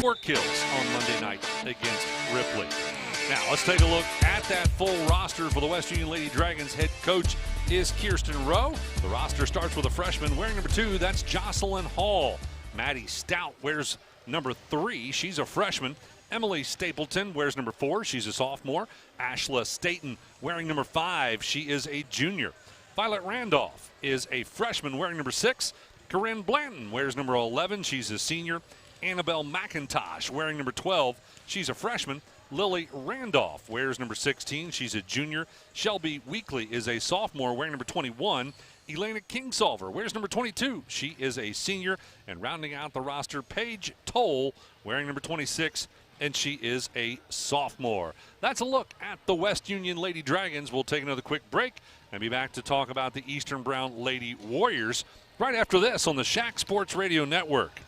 4 kills on Monday night against Ripley. Now, let's take a look at that full roster for the West Union Lady Dragons. Head coach is Kirsten Rowe. The roster starts with a freshman wearing number 2. That's Jocelyn Hall. Maddie Stout wears number 3. She's a freshman. Emily Stapleton wears number 4. She's a sophomore. Ashla Staten wearing number 5. She is a junior. Violet Randolph is a freshman wearing number 6. Corinne Blanton wears number 11. She's a senior. Annabelle McIntosh wearing number 12. She's a freshman. Lily Randolph wears number 16. She's a junior. Shelby Weekly is a sophomore wearing number 21. Elena Kingsolver wears number 22. She is a senior. And rounding out the roster, Paige Toll wearing number 26, and she is a sophomore. That's a look at the West Union Lady Dragons. We'll take another quick break and be back to talk about the Eastern Brown Lady Warriors right after this on the Shack Sports Radio Network.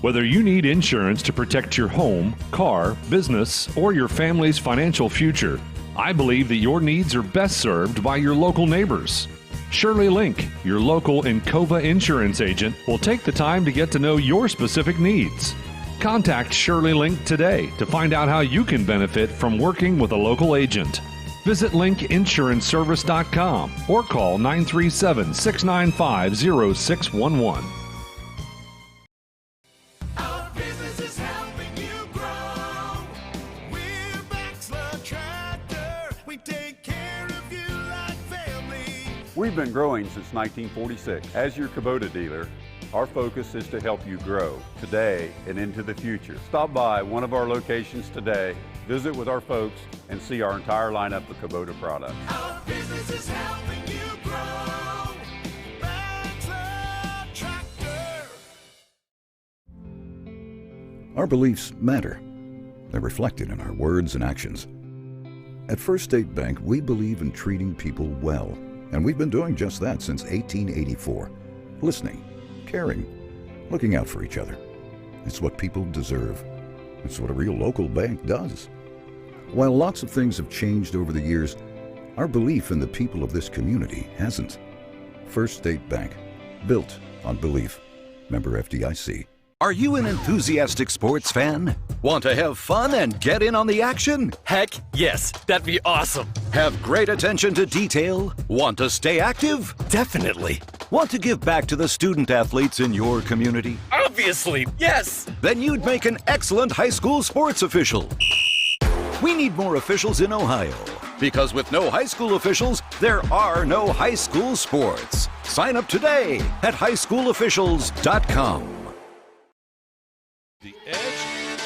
Whether you need insurance to protect your home, car, business, or your family's financial future, I believe that your needs are best served by your local neighbors. Shirley Link, your local Encova insurance agent, will take the time to get to know your specific needs. Contact Shirley Link today to find out how you can benefit from working with a local agent. Visit linkinsuranceservice.com or call 937-695-0611. We've been growing since 1946. As your Kubota dealer, our focus is to help you grow today and into the future. Stop by one of our locations today, visit with our folks, and see our entire lineup of Kubota products. Our business is helping you grow. Bachelor Tractor. Our beliefs matter. They're reflected in our words and actions. At First State Bank, we believe in treating people well. And we've been doing just that since 1884. Listening, caring, looking out for each other. It's what people deserve. It's what a real local bank does. While lots of things have changed over the years, our belief in the people of this community hasn't. First State Bank, built on belief. Member FDIC. Are you an enthusiastic sports fan? Want to have fun and get in on the action? Heck, yes, that'd be awesome. Have great attention to detail? Want to stay active? Definitely. Want to give back to the student athletes in your community? Obviously, yes. Then you'd make an excellent high school sports official. We need more officials in Ohio. Because with no high school officials, there are no high school sports. Sign up today at highschoolofficials.com. The Edge,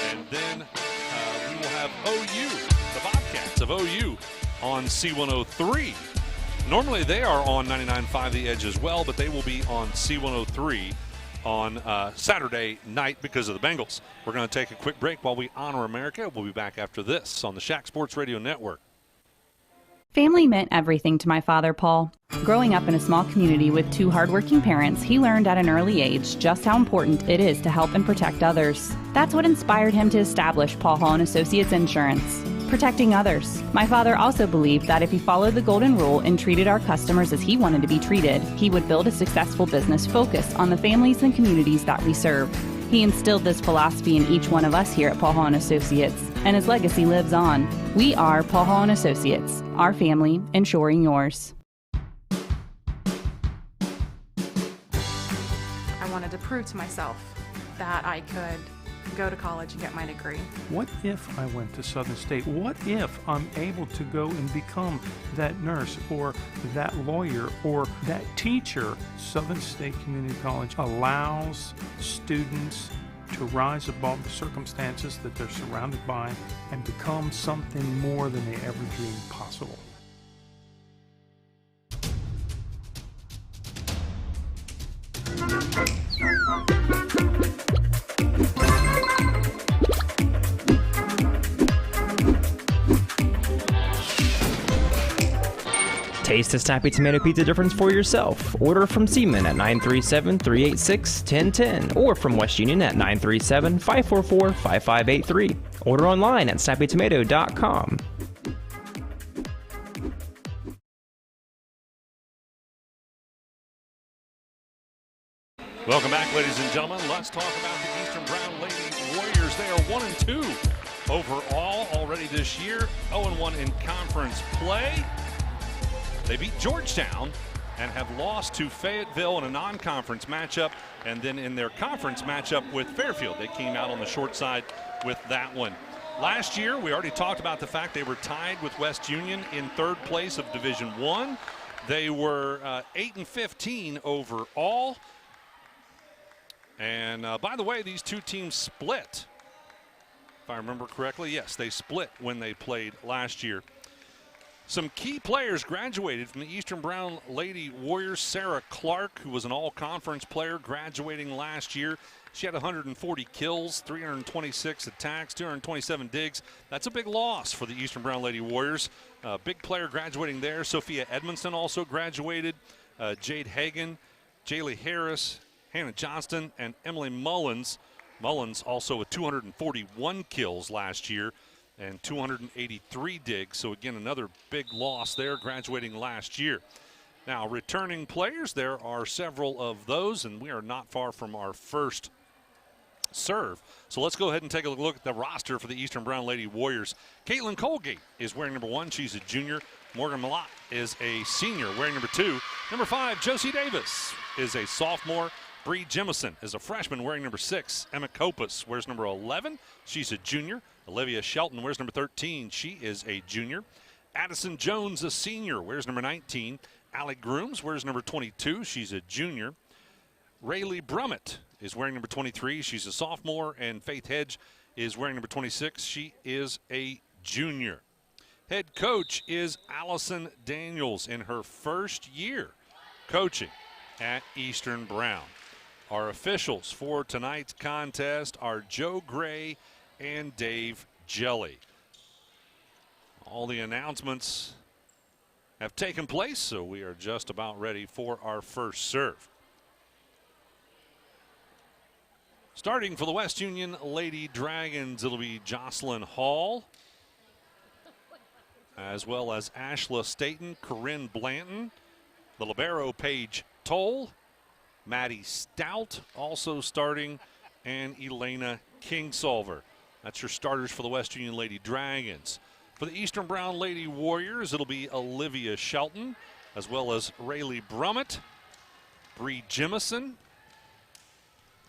and then we will have OU, the Bobcats of OU, on C103. Normally they are on 99.5 The Edge as well, but they will be on C103 on Saturday night because of the Bengals. We're going to take a quick break while we honor America. We'll be back after this on the Shack Sports Radio Network. Family meant everything to my father, Paul. Growing up in a small community with 2 hardworking parents, he learned at an early age just how important it is to help and protect others. That's what inspired him to establish Paul Hall & Associates Insurance. Protecting others. My father also believed that if he followed the golden rule and treated our customers as he wanted to be treated, he would build a successful business focused on the families and communities that we serve. He instilled this philosophy in each one of us here at Paul Hall & Associates, and his legacy lives on. We are Paul Hall & Associates, our family, ensuring yours. I wanted to prove to myself that I could go to college and get my degree. What if I went to Southern State? What if I'm able to go and become that nurse or that lawyer or that teacher? Southern State Community College allows students to rise above the circumstances that they're surrounded by and become something more than they ever dreamed possible. Taste the Snappy Tomato Pizza difference for yourself. Order from Seaman at 937-386-1010 or from West Union at 937-544-5583. Order online at snappytomato.com. Welcome back, ladies and gentlemen. Let's talk about the Eastern Brown Lady Warriors. They are 1-2 overall already this year, 0-1 in conference play. They beat Georgetown and have lost to Fayetteville in a non-conference matchup, and then in their conference matchup with Fairfield, they came out on the short side with that one. Last year, we already talked about the fact they were tied with West Union in third place of Division I. They were 8-15 overall. And by the way, these two teams split. If I remember correctly, yes, they split when they played last year. Some key players graduated from the Eastern Brown Lady Warriors. Sarah Clark, who was an all-conference player, graduating last year. She had 140 kills, 326 attacks, 227 digs. That's a big loss for the Eastern Brown Lady Warriors. Big player graduating there. Sophia Edmondson also graduated. Jade Hagan, Jaylee Harris, Hannah Johnston, and Emily Mullins. Mullins also with 241 kills last year and 283 digs. So again, another big loss there, graduating last year. Now, returning players, there are several of those, and we are not far from our first serve. So let's go ahead and take a look at the roster for the Eastern Brown Lady Warriors. Caitlin Colgate is wearing number 1. She's a junior. Morgan Malott is a senior, wearing number 2. Number 5, Josie Davis is a sophomore. Bree Jemison is a freshman, wearing number 6. Emma Copas wears number 11. She's a junior. Olivia Shelton wears number 13. She is a junior. Addison Jones, a senior, wears number 19. Allie Grooms wears number 22. She's a junior. Rayleigh Brummett is wearing number 23. She's a sophomore. And Faith Hedge is wearing number 26. She is a junior. Head coach is Allison Daniels in her first year coaching at Eastern Brown. Our officials for tonight's contest are Joe Gray and Dave Jelly. All the announcements have taken place, so we are just about ready for our first serve. Starting for the West Union Lady Dragons, it'll be Jocelyn Hall, as well as Ashla Staten, Corinne Blanton, the libero Paige Toll, Maddie Stout also starting, and Elena Kingsolver. That's your starters for the West Union Lady Dragons. For the Eastern Brown Lady Warriors, it'll be Olivia Shelton, as well as Rayleigh Brummett, Bree Jemison,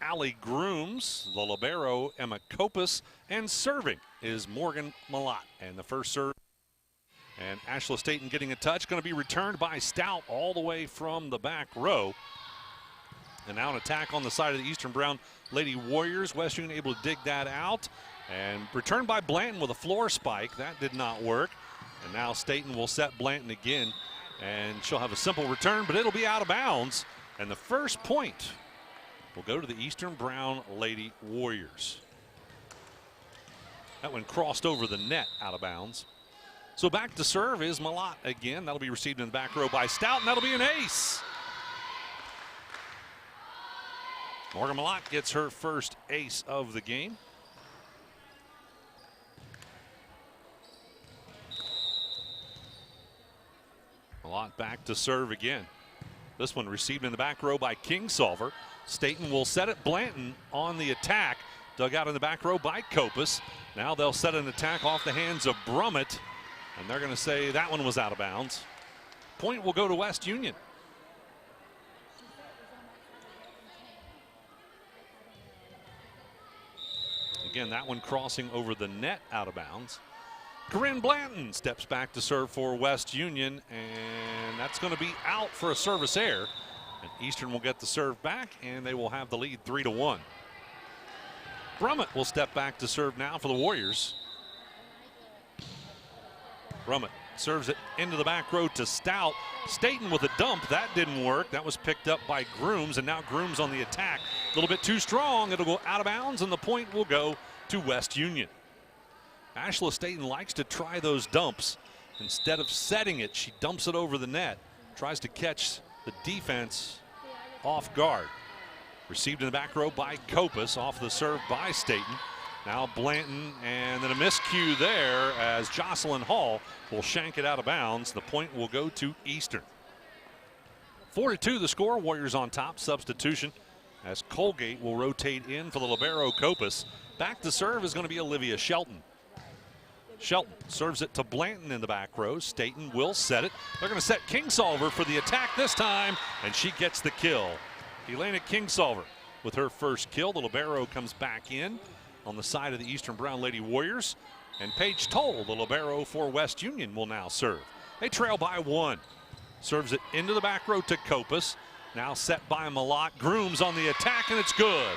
Allie Grooms, the libero Emma Copas, and serving is Morgan Malott. And the first serve, and Ashla Staten getting a touch, going to be returned by Stout all the way from the back row. And now an attack on the side of the Eastern Brown Lady Warriors. West Union able to dig that out. And returned by Blanton with a floor spike. That did not work. And now Staten will set Blanton again. And she'll have a simple return, but it'll be out of bounds. And the first point will go to the Eastern Brown Lady Warriors. That one crossed over the net out of bounds. So back to serve is Malott again. That'll be received in the back row by Stout, and that'll be an ace. Morgan Malott gets her first ace of the game. Malott back to serve again. This one received in the back row by Kingsolver. Staten will set it. Blanton on the attack. Dug out in the back row by Copas. Now they'll set an attack off the hands of Brummett. And they're going to say that one was out of bounds. Point will go to West Union. Again, that one crossing over the net out of bounds. Corinne Blanton steps back to serve for West Union, and that's going to be out for a service error. And Eastern will get the serve back, and they will have the lead 3-1. Brummett will step back to serve now for the Warriors. Brummett serves it into the back row to Stout. Staten with a dump. That didn't work. That was picked up by Grooms, and now Grooms on the attack. A little bit too strong. It'll go out of bounds, and the point will go to West Union. Ashla Staten likes to try those dumps. Instead of setting it, she dumps it over the net. Tries to catch the defense off guard. Received in the back row by Copas, off the serve by Staten. Now Blanton, and then a miscue there as Jocelyn Hall will shank it out of bounds. The point will go to Eastern. 4-2 the score. Warriors on top. Substitution as Colgate will rotate in for the libero Copus. Back to serve is going to be Olivia Shelton. Shelton serves it to Blanton in the back row. Staten will set it. They're going to set Kingsolver for the attack this time, and she gets the kill. Elena Kingsolver with her first kill. The libero comes back in on the side of the Eastern Brown Lady Warriors. And Paige Toll, the libero for West Union, will now serve. They trail by 1. Serves it into the back row to Copus. Now set by Malott. Grooms on the attack, and it's good.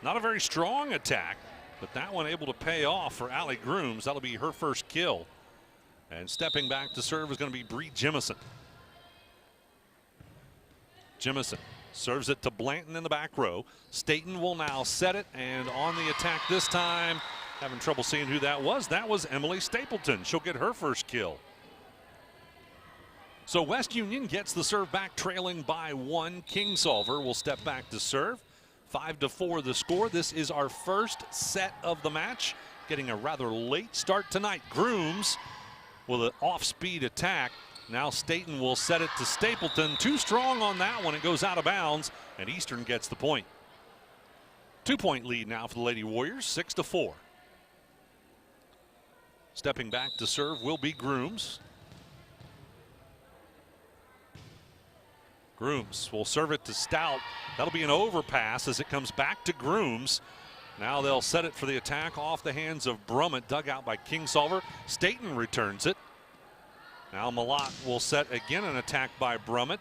Not a very strong attack, but that one able to pay off for Allie Grooms. That'll be her first kill. And stepping back to serve is going to be Bree Jimison. Jimison serves it to Blanton in the back row. Staten will now set it, and on the attack this time, having trouble seeing who that was. That was Emily Stapleton. She'll get her first kill. So West Union gets the serve back, trailing by 1. Kingsolver will step back to serve. 5-4 the score. This is our first set of the match. Getting a rather late start tonight. Grooms with an off-speed attack. Now Staten will set it to Stapleton. Too strong on that one. It goes out of bounds, and Eastern gets the point. 2-point lead now for the Lady Warriors, 6-4. Stepping back to serve will be Grooms. Grooms will serve it to Stout. That'll be an overpass as it comes back to Grooms. Now they'll set it for the attack off the hands of Brummett, dug out by Kingsolver. Staten returns it. Now Malott will set again an attack by Brummett.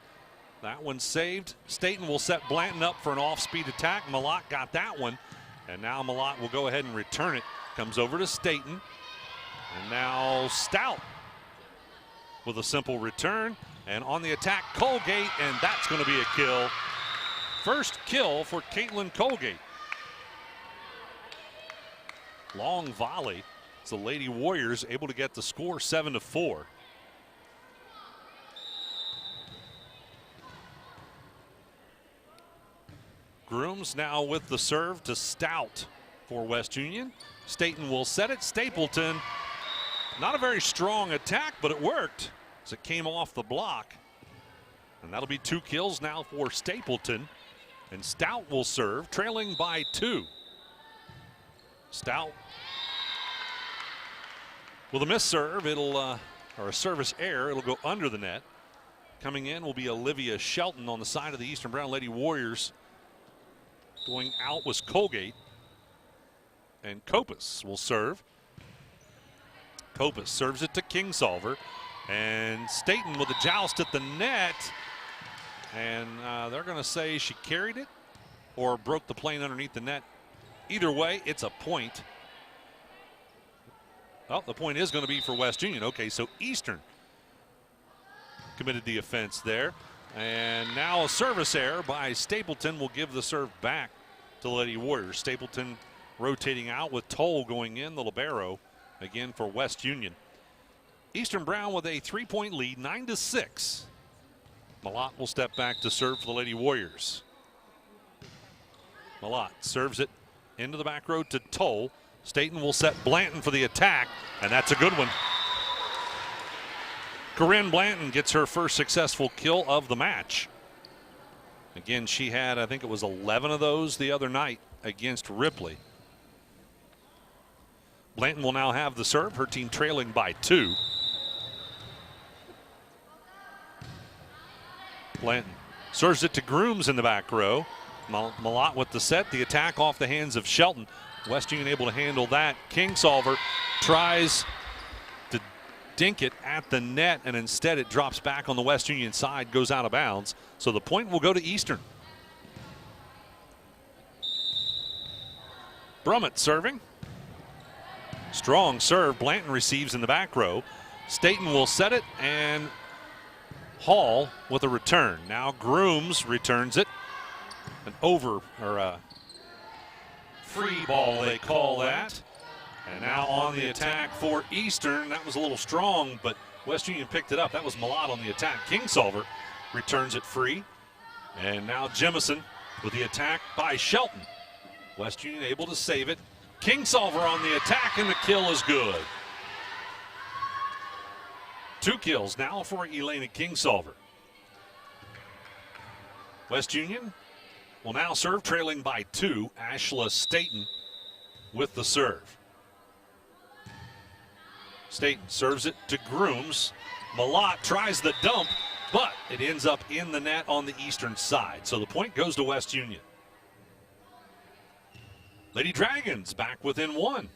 That one saved. Staten will set Blanton up for an off-speed attack. Malott got that one. And now Malott will go ahead and return it. Comes over to Staten. And now Stout with a simple return. And on the attack, Colgate, and that's going to be a kill. First kill for Caitlin Colgate. Long volley. It's the Lady Warriors able to get the score 7-4. Grooms now with the serve to Stout for West Union. Staten will set it. Stapleton, not a very strong attack, but it worked as it came off the block. And that'll be 2 kills now for Stapleton. And Stout will serve, trailing by 2. Stout with a miss serve, or a service error, it'll go under the net. Coming in will be Olivia Shelton on the side of the Eastern Brown Lady Warriors. Going out was Colgate. And Copus will serve. Copus serves it to Kingsolver. And Staten with a joust at the net. And they're going to say she carried it or broke the plane underneath the net. Either way, it's a point. Well, the point is going to be for West Union. Okay, so Eastern committed the offense there. And now a service error by Stapleton will give the serve back to the Lady Warriors. Stapleton rotating out with Toll going in, the libero, again for West Union. Eastern Brown with a 3-point lead, 9-6. Malott will step back to serve for the Lady Warriors. Malott serves it into the back row to Toll. Staten will set Blanton for the attack, and that's a good one. Corinne Blanton gets her first successful kill of the match. Again, she had, I think it was 11 of those the other night against Ripley. Blanton will now have the serve, her team trailing by 2. Blanton serves it to Grooms in the back row. Malott with the set, the attack off the hands of Shelton. West Union able to handle that. Kingsolver tries to dink it at the net, and instead it drops back on the West Union side, goes out of bounds. So the point will go to Eastern. Brummett serving. Strong serve. Blanton receives in the back row. Staten will set it, and Hall with a return. Now Grooms returns it. An free ball, they call that. And now on the attack for Eastern. That was a little strong, but West Union picked it up. That was Malott on the attack. Kingsolver returns it free. And now Jemison with the attack by Shelton. West Union able to save it. Kingsolver on the attack, and the kill is good. 2 kills now for Elena Kingsolver. West Union will now serve, trailing by 2. Ashla Staten with the serve. Staten serves it to Grooms. Malott tries the dump, but it ends up in the net on the eastern side. So the point goes to West Union. Lady Dragons back within 1.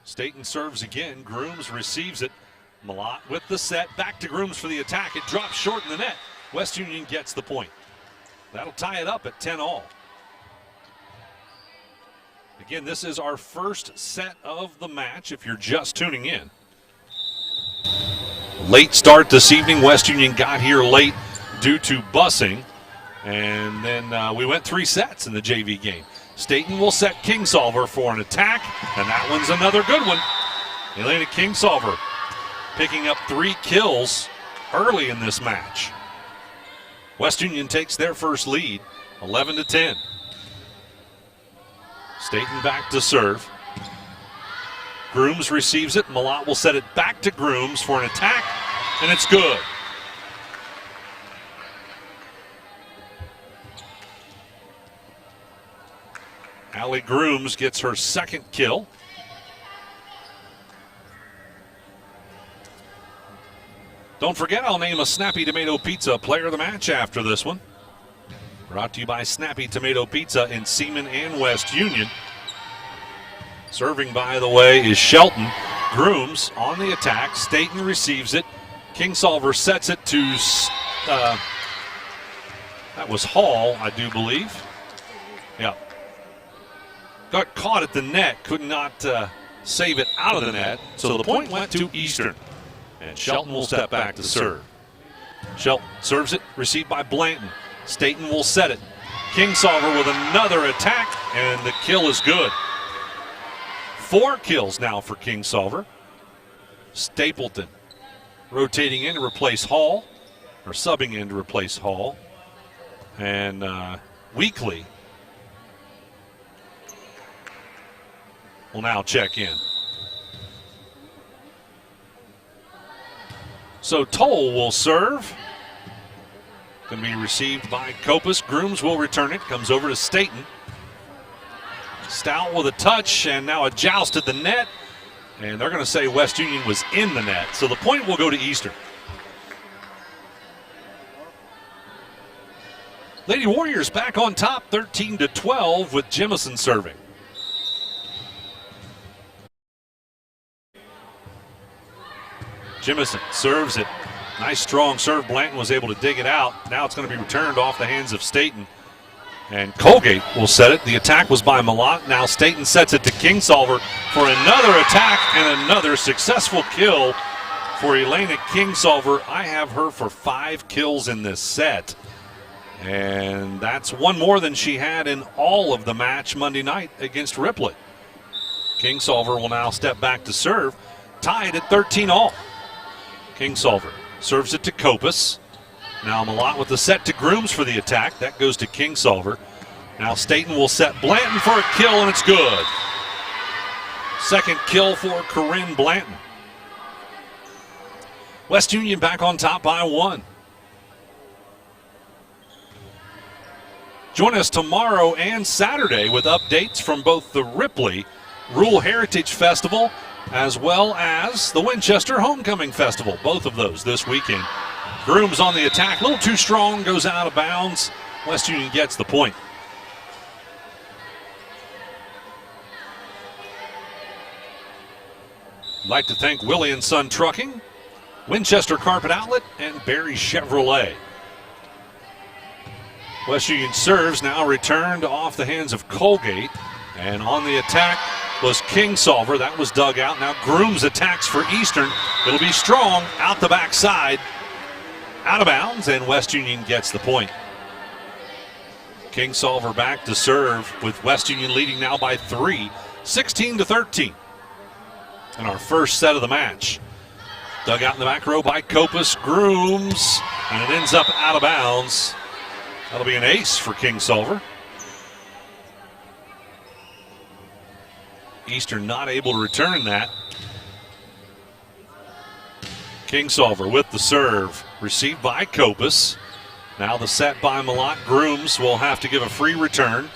Staten serves again. Grooms receives it. Malott with the set. Back to Grooms for the attack. It drops short in the net. West Union gets the point. That'll tie it up at 10-all. Again, this is our first set of the match if you're just tuning in. Late start this evening. West Union got here late due to busing. And then we went 3 sets in the JV game. Staten will set Kingsolver for an attack, and that one's another good one. Elena Kingsolver picking up 3 kills early in this match. West Union takes their first lead, 11-10. Staten back to serve. Grooms receives it. Malott will set it back to Grooms for an attack, and it's good. Allie Grooms gets her second kill. Don't forget, I'll name a Snappy Tomato Pizza player of the match after this one. Brought to you by Snappy Tomato Pizza in Seaman and West Union. Serving, by the way, is Shelton. Grooms on the attack. Staten receives it. Kingsolver sets it to, that was Hall, I do believe. Yeah. Got caught at the net, could not save it out of the net. So the point went to Eastern. And Shelton will step back to serve. Shelton serves it, received by Blanton. Staten will set it. Kingsolver with another attack, and the kill is good. 4 kills now for Kingsolver. Stapleton rotating in to replace Hall, or subbing in to replace Hall. And Weekly will now check in. So Toll will serve. Going to be received by Kopus. Grooms will return it. Comes over to Staten. Stout with a touch, and now a joust at the net. And they're going to say West Union was in the net. So the point will go to Eastern. Lady Warriors back on top, 13-12 with Jemison serving. Jemison serves it. Nice strong serve. Blanton was able to dig it out. Now it's going to be returned off the hands of Staten. And Colgate will set it. The attack was by Malott. Now Staten sets it to Kingsolver for another attack and another successful kill for Elena Kingsolver. I have her for 5 kills in this set. And that's 1 more than she had in all of the match Monday night against Ripley. Kingsolver will now step back to serve. Tied at 13-all. Kingsolver serves it to Kopus. Now Malott with the set to Grooms for the attack. That goes to Kingsolver. Now Staten will set Blanton for a kill, and it's good. Second kill for Corinne Blanton. West Union back on top by 1. Join us tomorrow and Saturday with updates from both the Ripley Rural Heritage Festival as well as the Winchester Homecoming Festival. Both of those this weekend. Grooms on the attack, a little too strong, goes out of bounds. West Union gets the point. I'd like to thank Willie & Son Trucking, Winchester Carpet Outlet, and Barry Chevrolet. West Union serves, now returned off the hands of Colgate. And on the attack was Kingsolver. That was dug out. Now Grooms attacks for Eastern. It'll be strong out the backside. Out of bounds, and West Union gets the point. Kingsolver back to serve with West Union leading now by 3, 16-13. In our first set of the match. Dug out in the back row by Kopus. Grooms, and it ends up out of bounds. That'll be an ace for Kingsolver. Eastern not able to return that. Kingsolver with the serve. Received by Kopus. Now the set by Malott. Grooms will have to give a free return.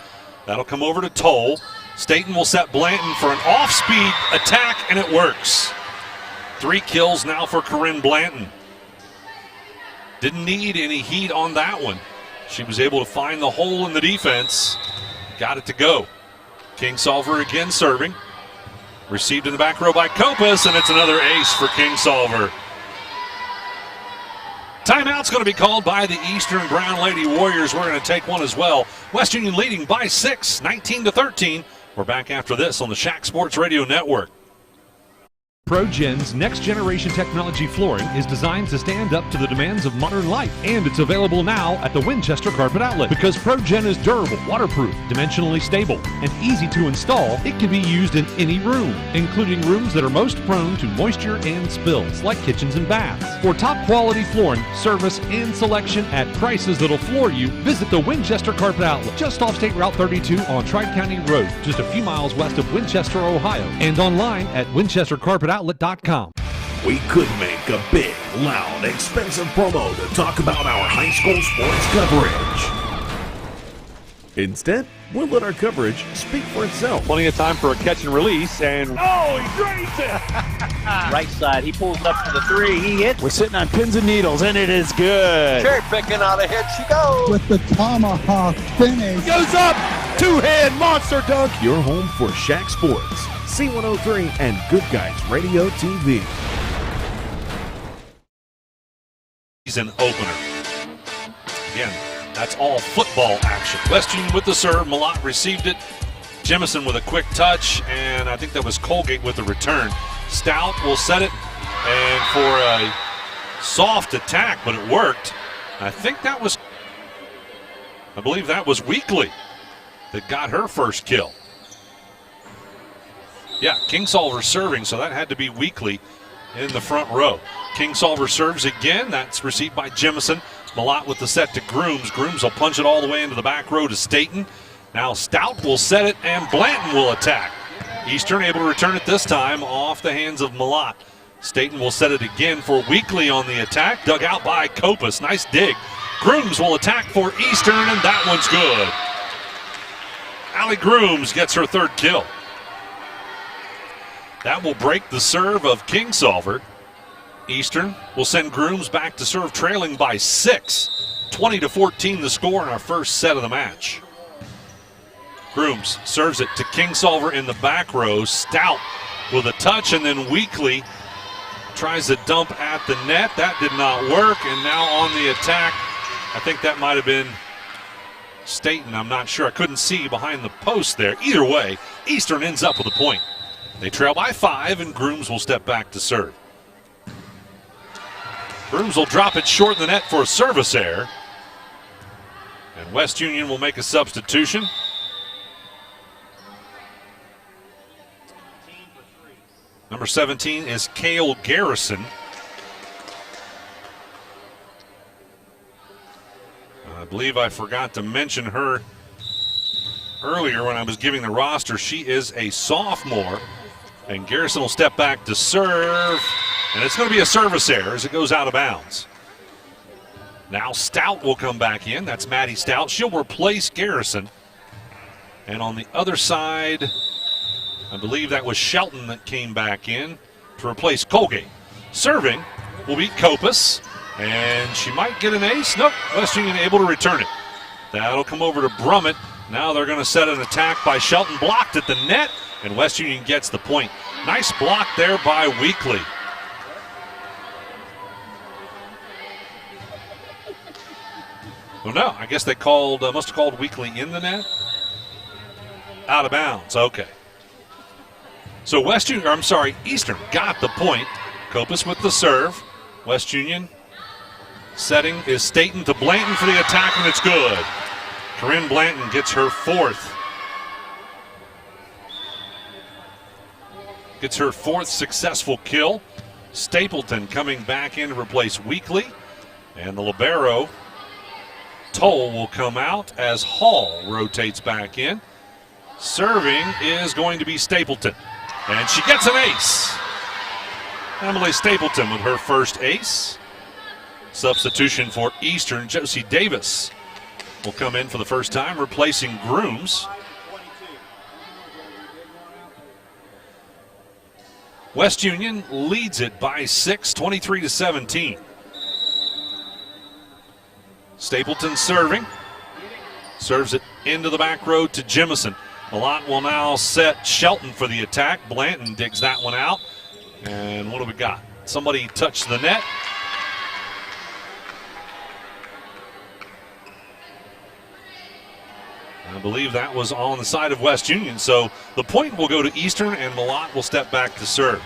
That'll come over to Toll. Staten will set Blanton for an off-speed attack, and it works. 3 kills now for Corinne Blanton. Didn't need any heat on that one. She was able to find the hole in the defense. Got it to go. Kingsolver again serving. Received in the back row by Kopus, and it's another ace for Kingsolver. Timeout's going to be called by the Eastern Brown Lady Warriors. We're going to take one as well. West Union leading by 6, 19-13. We're back after this on the Shack Sports Radio Network. ProGen's next-generation technology flooring is designed to stand up to the demands of modern life, and it's available now at the Winchester Carpet Outlet. Because ProGen is durable, waterproof, dimensionally stable, and easy to install, it can be used in any room, including rooms that are most prone to moisture and spills, like kitchens and baths. For top-quality flooring, service, and selection at prices that'll floor you, visit the Winchester Carpet Outlet, just off State Route 32 on Tri-County Road, just a few miles west of Winchester, Ohio, and online at winchestercarpetoutlet.com. We could make a big, loud, expensive promo to talk about our high school sports coverage. Instead, we'll let our coverage speak for itself. Plenty of time for a catch and release, and oh, he drains it! Right side, he pulls up for the 3, he hits. We're sitting on pins and needles, and it is good. Cherry picking out ahead she goes. With the tomahawk finish. Goes up, 2-hand monster dunk. Your home for Shack Sports, C103 and Goodguysradiotv. Season opener. Again, that's all football action. West Union with the serve. Malott received it. Jemison with a quick touch, and I think that was Colgate with the return. Stout will set it, and for a soft attack, but it worked. I believe that was Weekly that got her first kill. Yeah, Kingsolver serving, so that had to be Weekly in the front row. Kingsolver serves again. That's received by Jemison. Malott with the set to Grooms. Grooms will punch it all the way into the back row to Staten. Now Stout will set it, and Blanton will attack. Eastern able to return it this time off the hands of Malott. Staten will set it again for Weekly on the attack. Dug out by Kopus. Nice dig. Grooms will attack for Eastern, and that one's good. Allie Grooms gets her 3rd kill. That will break the serve of Kingsolver. Eastern will send Grooms back to serve, trailing by 6. 20-14 the score in our first set of the match. Grooms serves it to Kingsolver in the back row. Stout with a touch, and then Weekly tries to dump at the net. That did not work, and now on the attack, I think that might have been Staten. I'm not sure. I couldn't see behind the post there. Either way, Eastern ends up with a point. They trail by 5, and Grooms will step back to serve. Grooms will drop it short in the net for a service error. And West Union will make a substitution. Number 17 is Cale Garrison. I believe I forgot to mention her earlier when I was giving the roster. She is a sophomore. And Garrison will step back to serve. And it's going to be a service error as it goes out of bounds. Now Stout will come back in. That's Maddie Stout. She'll replace Garrison. And on the other side, I believe that was Shelton that came back in to replace Colgate. Serving will be Kopus. And she might get an ace. Nope, West Union able to return it. That'll come over to Brummett. Now they're going to set an attack by Shelton. Blocked at the net. And West Union gets the point. Nice block there by Weekly. Well, no, I guess they must have called Weekly in the net. Out of bounds, okay. So Eastern got the point. Kopus with the serve. West Union setting is Staten to Blanton for the attack, and it's good. Corinne Blanton gets her 4th. Gets her 4th successful kill. Stapleton coming back in to replace Weekly. And the libero, Toll, will come out as Hall rotates back in. Serving is going to be Stapleton. And she gets an ace. Emily Stapleton with her first ace. Substitution for Eastern, Josie Davis will come in for the first time, replacing Grooms. West Union leads it by 6, 23-17. Stapleton serving. Serves it into the back row to Jemison. Malott will now set Shelton for the attack. Blanton digs that one out. And what do we got? Somebody touched the net. I believe that was on the side of West Union. So the point will go to Eastern, and Malott will step back to serve.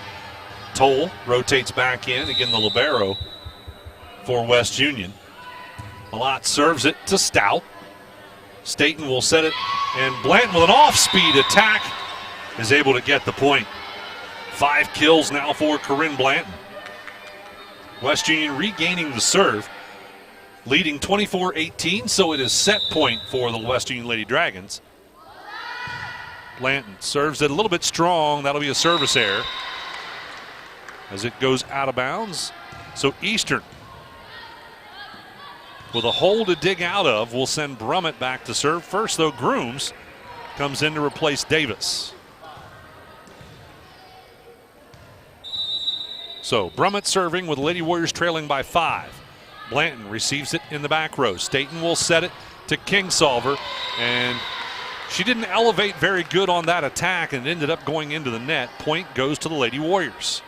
Toll rotates back in. Again, the libero for West Union. Malott serves it to Stout. Staten will set it, and Blanton with an off-speed attack is able to get the point. 5 kills now for Corinne Blanton. West Union regaining the serve, leading 24-18, so it is set point for the West Union Lady Dragons. Blanton serves it a little bit strong. That'll be a service error as it goes out of bounds. So Eastern, with a hole to dig out of, will send Brummett back to serve. First, though, Grooms comes in to replace Davis. So Brummett serving with Lady Warriors trailing by 5. Blanton receives it in the back row. Staten will set it to Kingsolver, and she didn't elevate very good on that attack and it ended up going into the net. Point goes to the Lady Warriors.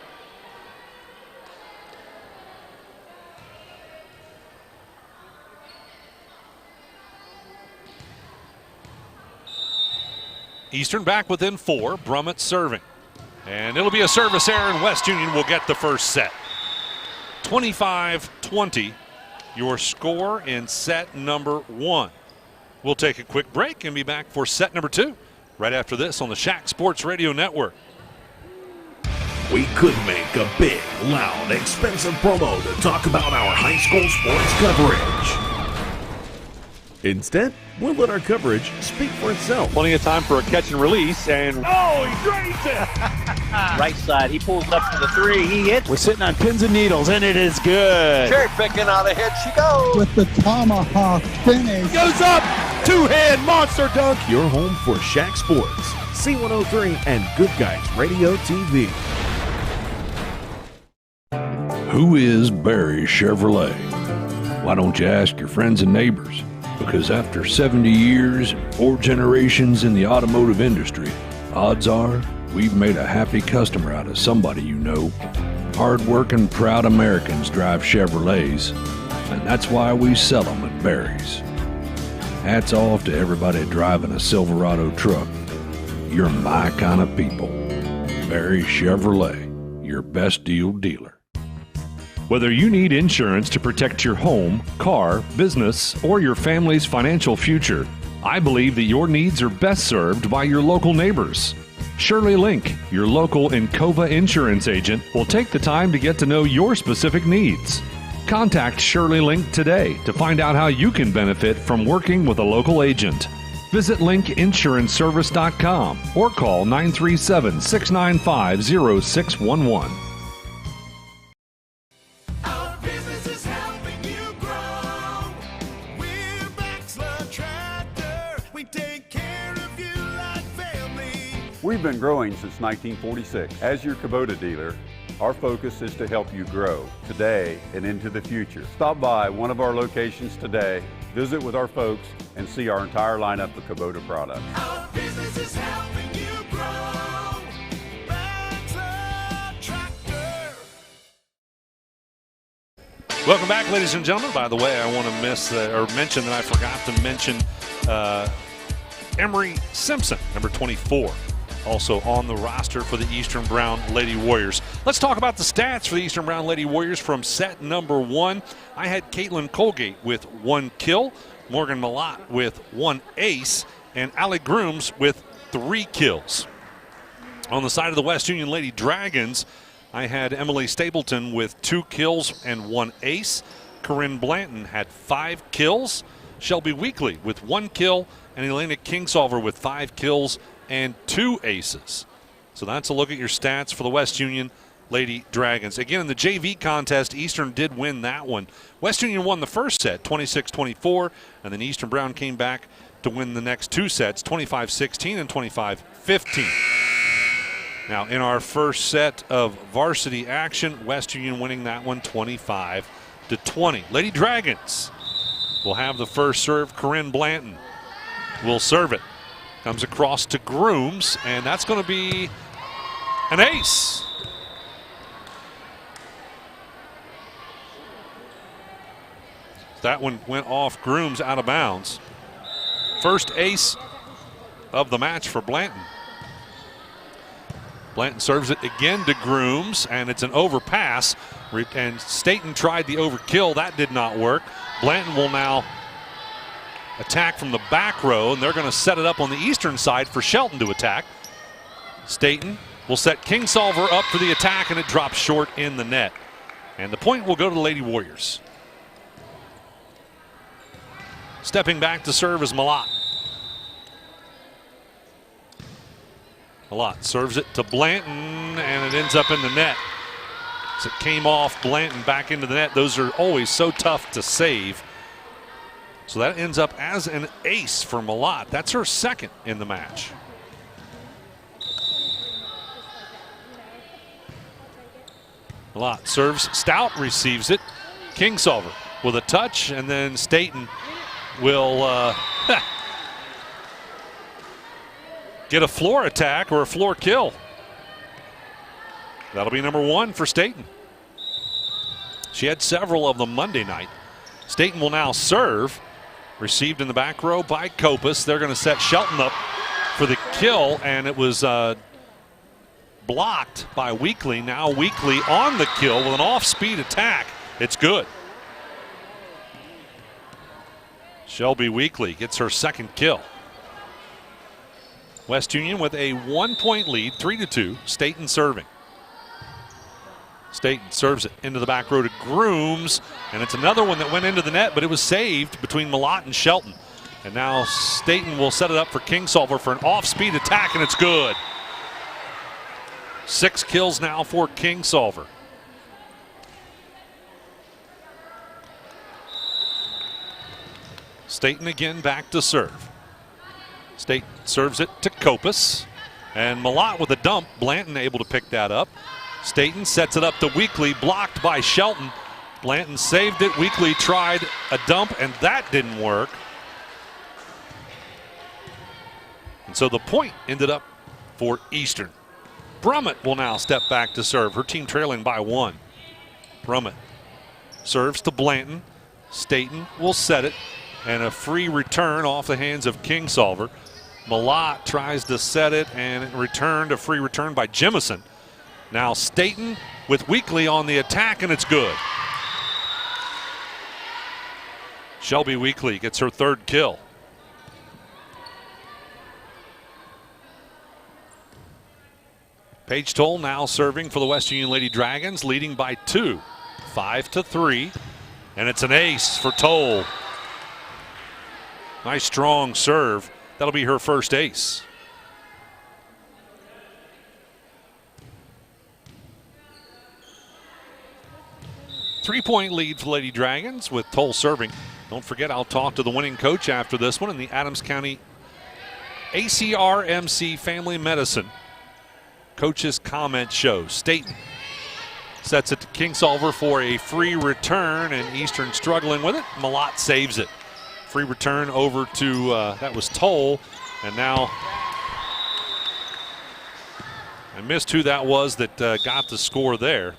Eastern back within 4. Brummett serving. And it'll be a service error, and West Union will get the first set. 25-20, your score in set number 1. We'll take a quick break and be back for set number 2 right after this on the Shack Sports Radio Network. We could make a big, loud, expensive promo to talk about our high school sports coverage. Instead, we'll let our coverage speak for itself. Plenty of time for a catch and release, and Oh, he drains it! Right side, he pulls up to the 3, he hits. we're sitting on pins and needles, and it is good. Cherry picking on a hit she goes. With the tomahawk finish. Goes up, two-hand monster dunk. Your home for Shack Sports, C103, and Goodguysradiotv. Who is Barry Chevrolet? Why don't you ask your friends and neighbors? Because after 70 years, 4 generations in the automotive industry, odds are we've made a happy customer out of somebody you know. Hard-working, proud Americans drive Chevrolets, and that's why we sell them at Barry's. Hats off to everybody driving a Silverado truck. You're my kind of people. Barry Chevrolet, your best deal dealer. Whether you need insurance to protect your home, car, business, or your family's financial future, I believe that your needs are best served by your local neighbors. Shirley Link, your local Encova insurance agent, will take the time to get to know your specific needs. Contact Shirley Link today to find out how you can benefit from working with a local agent. Visit linkinsuranceservice.com or call 937-695-0611. We've been growing since 1946. As your Kubota dealer, our focus is to help you grow today and into the future. Stop by one of our locations today, visit with our folks, and see our entire lineup of Kubota products. Our business is helping you grow. Bachelor Tractor. Welcome back, ladies and gentlemen. By the way, I want to mention that I forgot to mention Emery Simpson, number 24. Also on the roster for the Eastern Brown Lady Warriors. Let's talk about the stats for the Eastern Brown Lady Warriors from set number 1. I had Caitlin Colgate with 1 kill, Morgan Malott with 1 ace, and Allie Grooms with 3 kills. On the side of the West Union Lady Dragons, I had Emily Stapleton with 2 kills and 1 ace. Corinne Blanton had 5 kills. Shelby Weekly with 1 kill, and Elena Kingsolver with 5 kills and 2 aces. So that's a look at your stats for the West Union Lady Dragons. Again, in the JV contest, Eastern did win that one. West Union won the first set, 26-24, and then Eastern Brown came back to win the next two sets, 25-16 and 25-15. Now, in our first set of varsity action, West Union winning that one 25-20. Lady Dragons will have the first serve. Corinne Blanton will serve it. Comes across to Grooms, and that's going to be an ace. That one went off Grooms, out of bounds. First ace of the match for Blanton. Blanton serves it again to Grooms, and it's an overpass. And Staten tried the overkill. That did not work. Blanton will now attack from the back row, and they're going to set it up on the eastern side for Shelton to attack. Staten will set Kingsolver up for the attack, and it drops short in the net. And the point will go to the Lady Warriors. Stepping back to serve is Malott. Malott serves it to Blanton, and it ends up in the net. As it came off Blanton back into the net. Those are always so tough to save. So that ends up as an ace for Malott. That's her second in the match. Malott serves, Stout receives it. Kingsolver with a touch, and then Staten will get a floor attack or a floor kill. That'll be number one for Staten. She had several of them Monday night. Staten will now serve. Received in the back row by Kopus. They're going to set Shelton up for the kill, and it was blocked by Weekly. Now Weekly on the kill with an off-speed attack. It's good. Shelby Weekly gets her second kill. West Union with a 1-point lead, 3-2. Staten serving. Staten serves it into the back row to Grooms, and it's another one that went into the net, but it was saved between Malott and Shelton. And now Staten will set it up for Kingsolver for an off-speed attack, and it's good. 6 kills now for Kingsolver. Staten again back to serve. Staten serves it to Kopus, and Malott with a dump. Blanton able to pick that up. Staten sets it up to Weekly, blocked by Shelton. Blanton saved it. Weekly tried a dump, and that didn't work. And so the point ended up for Eastern. Brummett will now step back to serve. Her team trailing by 1. Brummett serves to Blanton. Staten will set it, and a free return off the hands of Kingsolver. Malott tries to set it, and it returned, a free return by Jemison. Now Staten with Weekly on the attack, and it's good. Shelby Weekly gets her third kill. Paige Toll now serving for the West Union Lady Dragons, leading by 2, 5-3, and it's an ace for Toll. Nice strong serve. That'll be her first ace. Three-point lead for Lady Dragons with Toll serving. Don't forget, I'll talk to the winning coach after this one in the Adams County ACRMC Family Medicine Coach's Comment Show. Staten sets it to Kingsolver for a free return, and Eastern struggling with it. Malott saves it. Free return over to, that was Toll, and now I missed who that was that got the score there.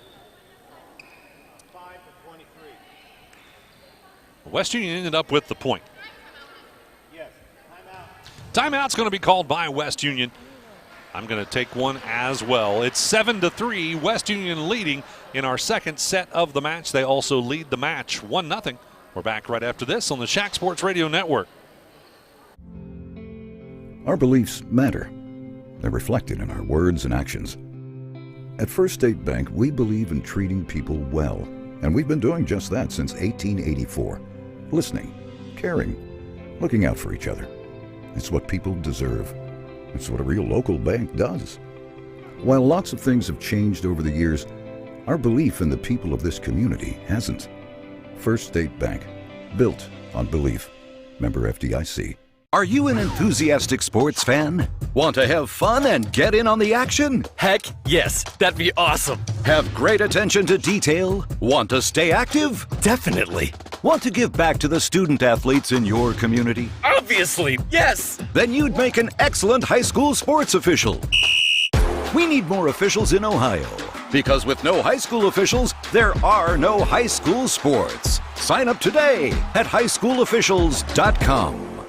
West Union ended up with the point. Yes, Timeout's going to be called by West Union. I'm going to take one as well. It's 7-3, West Union leading in our second set of the match. They also lead the match 1-0. We're back right after this on the Shack Sports Radio Network. Our beliefs matter. They're reflected in our words and actions. At First State Bank, we believe in treating people well, and we've been doing just that since 1884. Listening, caring, looking out for each other. It's what people deserve. It's what a real local bank does. While lots of things have changed over the years, Our belief in the people of this community hasn't. First State Bank, built on belief. Member FDIC. Are you an enthusiastic sports fan? Want to have fun and get in on the action? Heck, yes, that'd be awesome. Have great attention to detail? Want to stay active? Definitely. Want to give back to the student athletes in your community? Obviously, yes. Then you'd make an excellent high school sports official. We need more officials in Ohio. Because with no high school officials, there are no high school sports. Sign up today at highschoolofficials.com.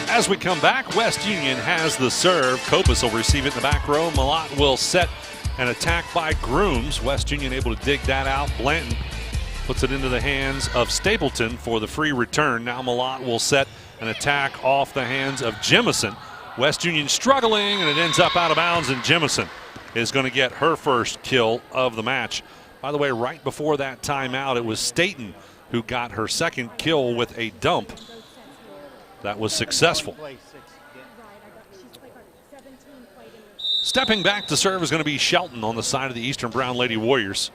As we come back, West Union has the serve. Kopus will receive it in the back row. Malott will set an attack by Grooms. West Union able to dig that out. Blanton puts it into the hands of Stapleton for the free return. Now Malott will set an attack off the hands of Jemison. West Union struggling, and it ends up out of bounds, and Jemison is going to get her first kill of the match. By the way, right before that timeout, it was Staten who got her second kill with a dump. That was successful. Stepping back to serve is going to be Shelton on the side of the Eastern Brown Lady Warriors.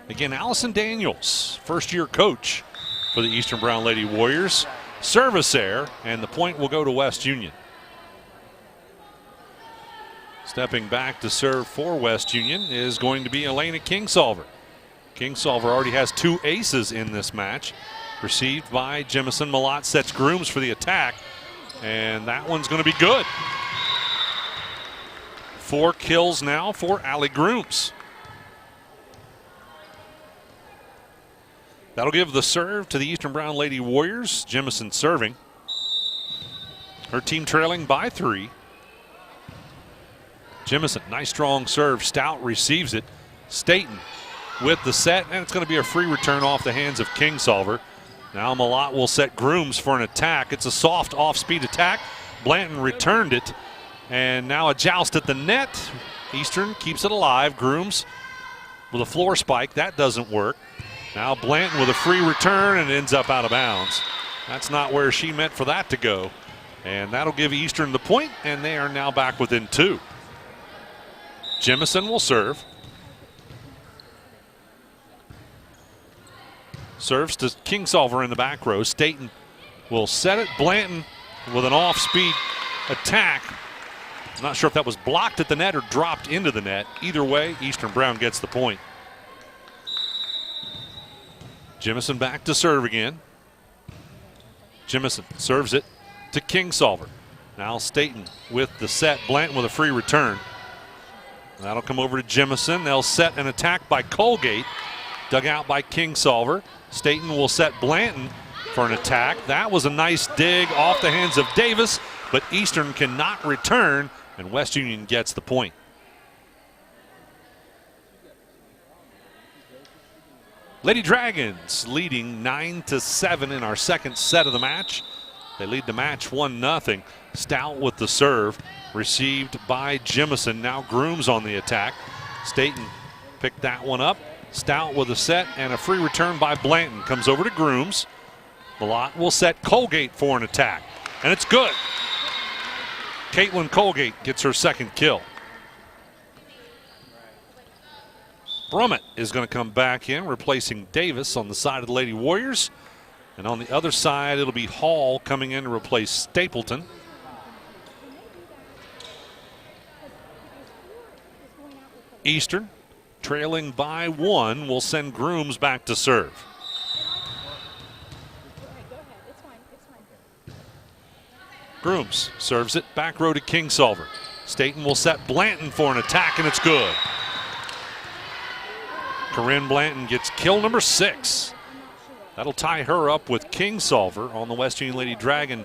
Again, Allison Daniels, first-year coach for the Eastern Brown Lady Warriors. Service error, and the point will go to West Union. Stepping back to serve for West Union is going to be Elena Kingsolver. Kingsolver already has 2 aces in this match. Received by Jemison. Malott sets Grooms for the attack, and that one's going to be good. 4 kills now for Allie Grooms. That'll give the serve to the Eastern Brown Lady Warriors. Jemison serving. Her team trailing by 3. Jemison, nice strong serve. Stout receives it. Staten with the set, and it's going to be a free return off the hands of Kingsolver. Now Malott will set Grooms for an attack. It's a soft off-speed attack. Blanton returned it, and now a joust at the net. Eastern keeps it alive. Grooms with a floor spike. That doesn't work. Now Blanton with a free return, and it ends up out of bounds. That's not where she meant for that to go. And that'll give Eastern the point, and they are now back within 2. Jemison will serve. Serves to Kingsolver in the back row. Staten will set it. Blanton with an off-speed attack. I'm not sure if that was blocked at the net or dropped into the net. Either way, Eastern Brown gets the point. Jemison back to serve again. Jemison serves it to Kingsolver. Now Staten with the set. Blanton with a free return. That'll come over to Jemison. They'll set an attack by Colgate. Dug out by Kingsolver. Staten will set Blanton for an attack. That was a nice dig off the hands of Davis, but Eastern cannot return, and West Union gets the point. Lady Dragons leading 9-7 in our second set of the match. They lead the match 1-0. Stout with the serve, received by Jemison. Now Grooms on the attack. Staten picked that one up. Stout with a set and a free return by Blanton. Comes over to Grooms. Malott will set Colgate for an attack, and it's good. Caitlin Colgate gets her second kill. Brummett is going to come back in, replacing Davis on the side of the Lady Warriors. And on the other side, it'll be Hall coming in to replace Stapleton. Eastern, trailing by 1, will send Grooms back to serve. Grooms serves it back row to Kingsolver. Staten will set Blanton for an attack, and it's good. Corinne Blanton gets kill number 6. That'll tie her up with Kingsolver on the West Union Lady Dragon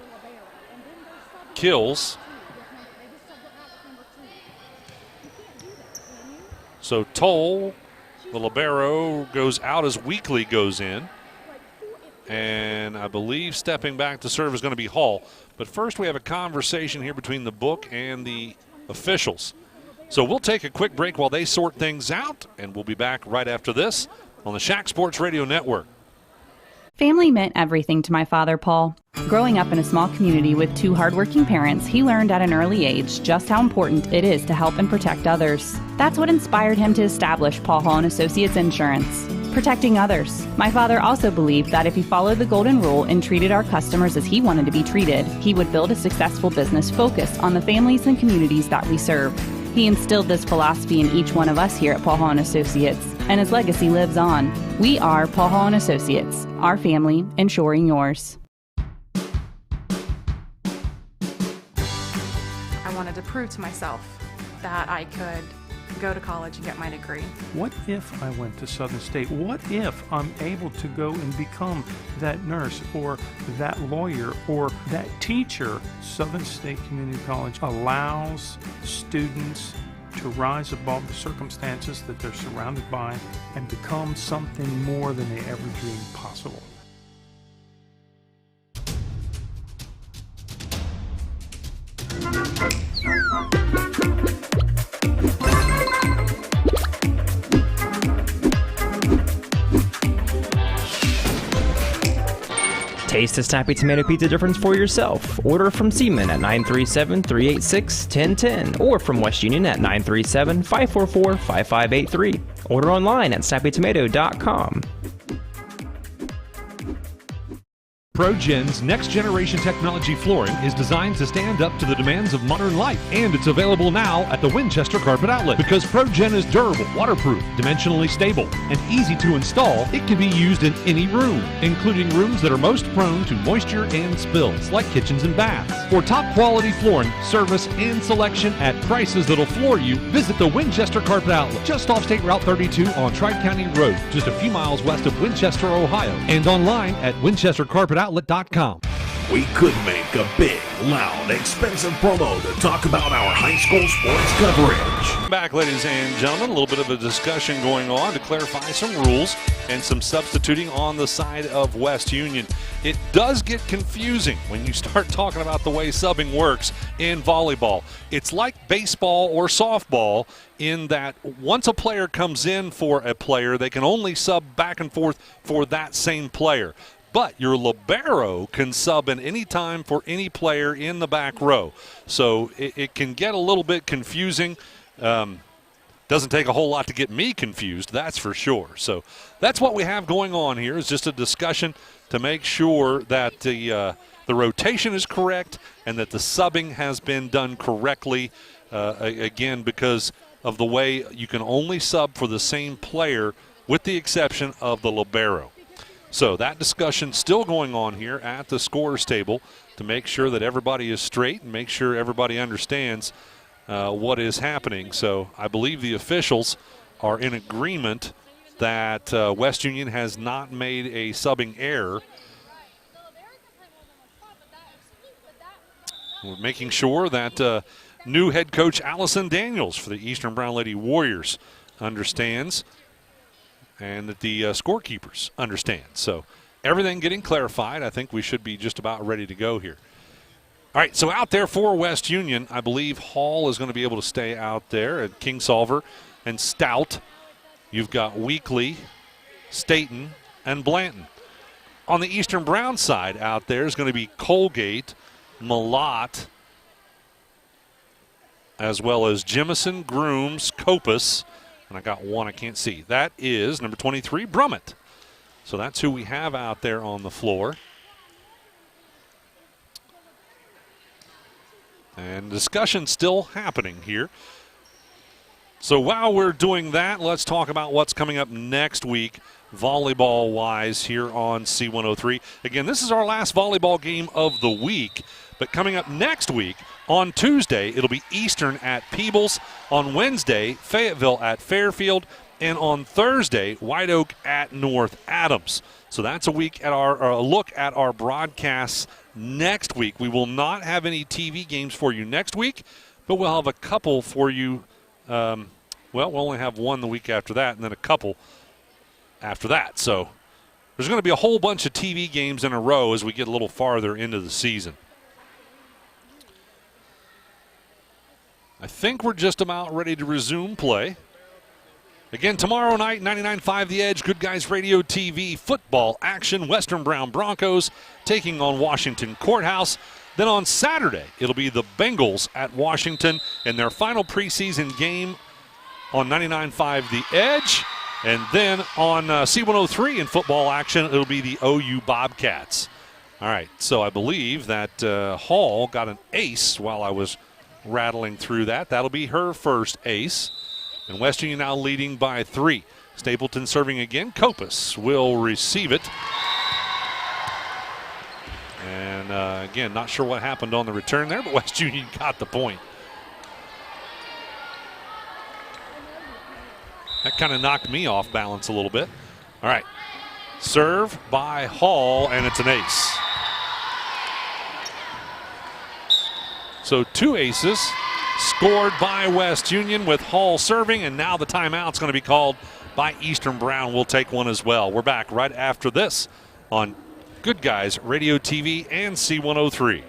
kills. So Toll, the libero, goes out as Weekly goes in. And I believe stepping back to serve is going to be Hall. But first we have a conversation here between the book and the officials. So we'll take a quick break while they sort things out, and we'll be back right after this on the Shack Sports Radio Network. Family meant everything to my father, Paul. Growing up in a small community with two hardworking parents, he learned at an early age just how important it is to help and protect others. That's what inspired him to establish Paul Hall & Associates Insurance. Protecting others. My father also believed that if he followed the golden rule and treated our customers as he wanted to be treated, he would build a successful business focused on the families and communities that we serve. He instilled this philosophy in each one of us here at Paul Hall & Associates, and his legacy lives on. We are Paul Hall & Associates, our family, ensuring yours. I wanted to prove to myself that I could go to college and get my degree. What if I went to Southern State? What if I'm able to go and become that nurse or that lawyer or that teacher? Southern State Community College allows students to rise above the circumstances that they're surrounded by and become something more than they ever dreamed possible. Taste the Snappy Tomato Pizza difference for yourself. Order from Seaman at 937-386-1010 or from West Union at 937-544-5583. Order online at snappytomato.com. ProGen's next-generation technology flooring is designed to stand up to the demands of modern life, and it's available now at the Winchester Carpet Outlet. Because ProGen is durable, waterproof, dimensionally stable, and easy to install, it can be used in any room, including rooms that are most prone to moisture and spills, like kitchens and baths. For top-quality flooring, service, and selection at prices that'll floor you, visit the Winchester Carpet Outlet, just off State Route 32 on Tri-County Road, just a few miles west of Winchester, Ohio, and online at winchestercarpetoutlet.com. We could make a big, loud, expensive promo to talk about our high school sports coverage. Back, ladies and gentlemen, a little bit of a discussion going on to clarify some rules and some substituting on the side of West Union. It does get confusing when you start talking about the way subbing works in volleyball. It's like baseball or softball in that once a player comes in for a player, they can only sub back and forth for that same player. But your libero can sub in any time for any player in the back row. So it can get a little bit confusing. Doesn't take a whole lot to get me confused, that's for sure. So that's what we have going on here, is just a discussion to make sure that the rotation is correct and that the subbing has been done correctly, again, because of the way you can only sub for the same player with the exception of the libero. So that discussion still going on here at the scorer's table to make sure that everybody is straight and make sure everybody understands what is happening. So I believe the officials are in agreement that West Union has not made a subbing error. We're making sure that new head coach Allison Daniels for the Eastern Brown Lady Warriors understands, and that the scorekeepers understand. So everything getting clarified. I think we should be just about ready to go here. All right, so out there for West Union, I believe Hall is going to be able to stay out there at Kingsolver and Stout. You've got Weekly, Staten, and Blanton. On the Eastern Brown side out there is going to be Colgate, Malott, as well as Jemison, Grooms, Copus, and I got one I can't see. That is number 23, Brummett. So that's who we have out there on the floor. And discussion still happening here. So while we're doing that, let's talk about what's coming up next week volleyball-wise here on C103. Again, this is our last volleyball game of the week, but coming up next week, on Tuesday, it'll be Eastern at Peebles. On Wednesday, Fayetteville at Fairfield. And on Thursday, White Oak at North Adams. So that's a look at our broadcasts next week. We will not have any TV games for you next week, but we'll have a couple for you. We'll only have one the week after that and then a couple after that. So there's going to be a whole bunch of TV games in a row as we get a little farther into the season. I think we're just about ready to resume play. Again, tomorrow night, 99.5 The Edge, Good Guys Radio TV, football action, Western Brown Broncos taking on Washington Courthouse. Then on Saturday, it'll be the Bengals at Washington in their final preseason game on 99.5 The Edge. And then on C103 in football action, it'll be the OU Bobcats. All right, so I believe that Hall got an ace while I was rattling through that. That'll be her first ace. And West Union now leading by 3. Stapleton serving again. Kopus will receive it. And again, not sure what happened on the return there, but West Union got the point. That kind of knocked me off balance a little bit. All right. Serve by Hall, and it's an ace. So 2 aces scored by West Union with Hall serving, and now the timeout's going to be called by Eastern Brown. We'll take one as well. We're back right after this on Good Guys Radio TV and C103.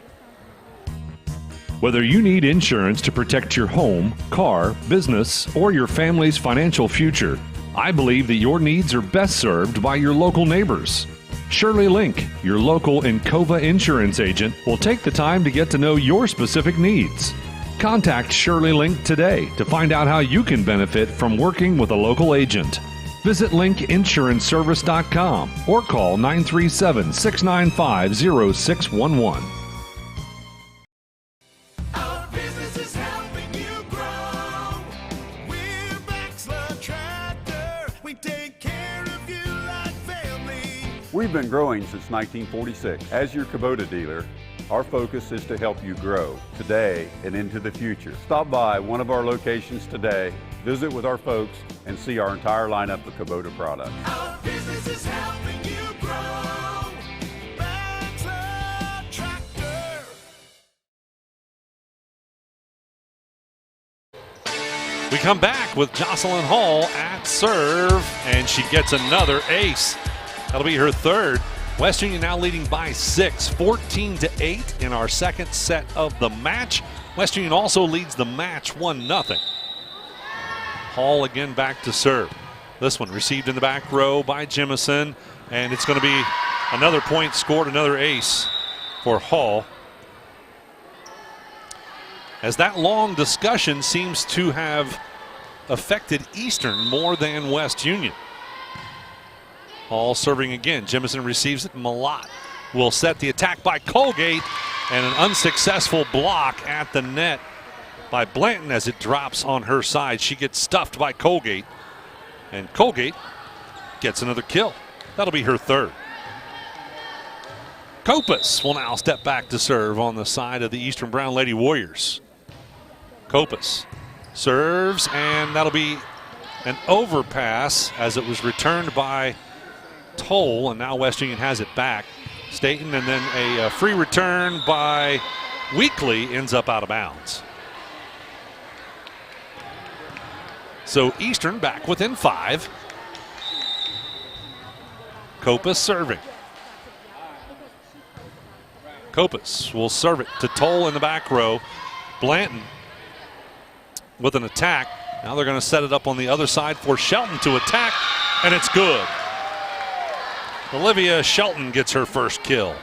Whether you need insurance to protect your home, car, business, or your family's financial future, I believe that your needs are best served by your local neighbors. Shirley Link, your local Encova insurance agent, will take the time to get to know your specific needs. Contact Shirley Link today to find out how you can benefit from working with a local agent. Visit linkinsuranceservice.com or call 937-695-0611. Our business is helping you grow. We're Baxter Tractor. We take care of you like family. We've been growing since 1946. As your Kubota dealer, our focus is to help you grow today and into the future. Stop by one of our locations today, visit with our folks, and see our entire lineup of Kubota products. Our business is helping you grow. Baxter Tractor. We come back with Jocelyn Hall at serve, and she gets another ace. That'll be her third. West Union now leading by 6, 14-8 in our second set of the match. West Union also leads the match 1-0. Hall again back to serve. This one received in the back row by Jemison, and it's going to be another point scored, another ace for Hall. As that long discussion seems to have affected Eastern more than West Union. Hall serving again. Jemison receives it. Malott will set the attack by Colgate, and an unsuccessful block at the net by Blanton as it drops on her side. She gets stuffed by Colgate, and Colgate gets another kill. That'll be her third. Kopus will now step back to serve on the side of the Eastern Brown Lady Warriors. Kopus serves, and that'll be an overpass as it was returned by Toll, and now West Union has it back. Staten, and then a free return by Weekly ends up out of bounds. So Eastern back within 5. Kopus serving. Kopus will serve it to Toll in the back row. Blanton with an attack. Now they're going to set it up on the other side for Shelton to attack, and it's good. Olivia Shelton gets her first kill.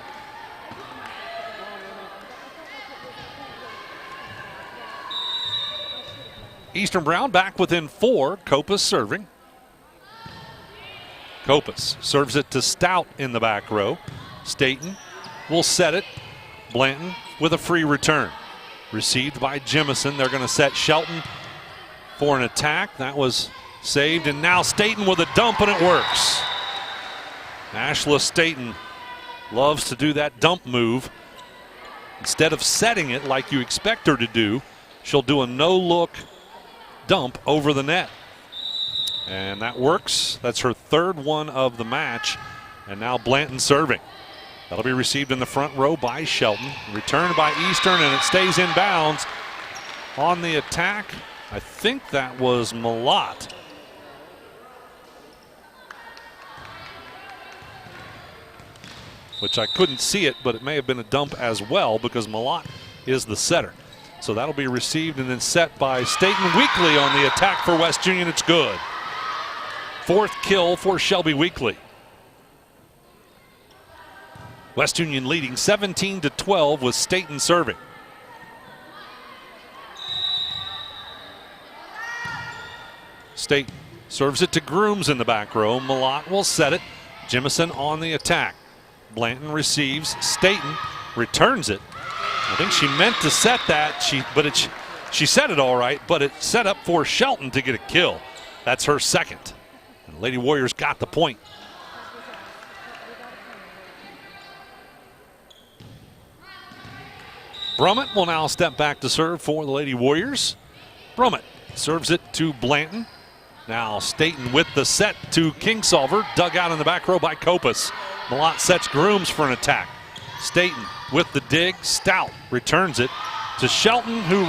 Eastern Brown back within 4. Kopus serving. Kopus serves it to Stout in the back row. Staten will set it. Blanton with a free return. Received by Jemison. They're going to set Shelton for an attack. That was saved, and now Staten with a dump, and it works. Ashla Staten loves to do that dump move. Instead of setting it like you expect her to do, she'll do a no-look dump over the net. And that works. That's her third one of the match. And now Blanton serving. That'll be received in the front row by Shelton. Returned by Eastern, and it stays in bounds. On the attack, I think that was Malott. Which I couldn't see it, but it may have been a dump as well because Malott is the setter. So that'll be received and then set by Staten. Weekly on the attack for West Union. It's good. 4th kill for Shelby Weekly. West Union leading 17-12 with Staten serving. Staten serves it to Grooms in the back row. Malott will set it. Jemison on the attack. Blanton receives. Staten returns it. I think she meant to set that, she set it all right, but it set up for Shelton to get a kill. That's her second. And Lady Warriors got the point. Brummett will now step back to serve for the Lady Warriors. Brummett serves it to Blanton. Now Staten with the set to Kingsolver. Dug out in the back row by Copas. Malott sets Grooms for an attack. Staten with the dig. Stout returns it to Shelton, who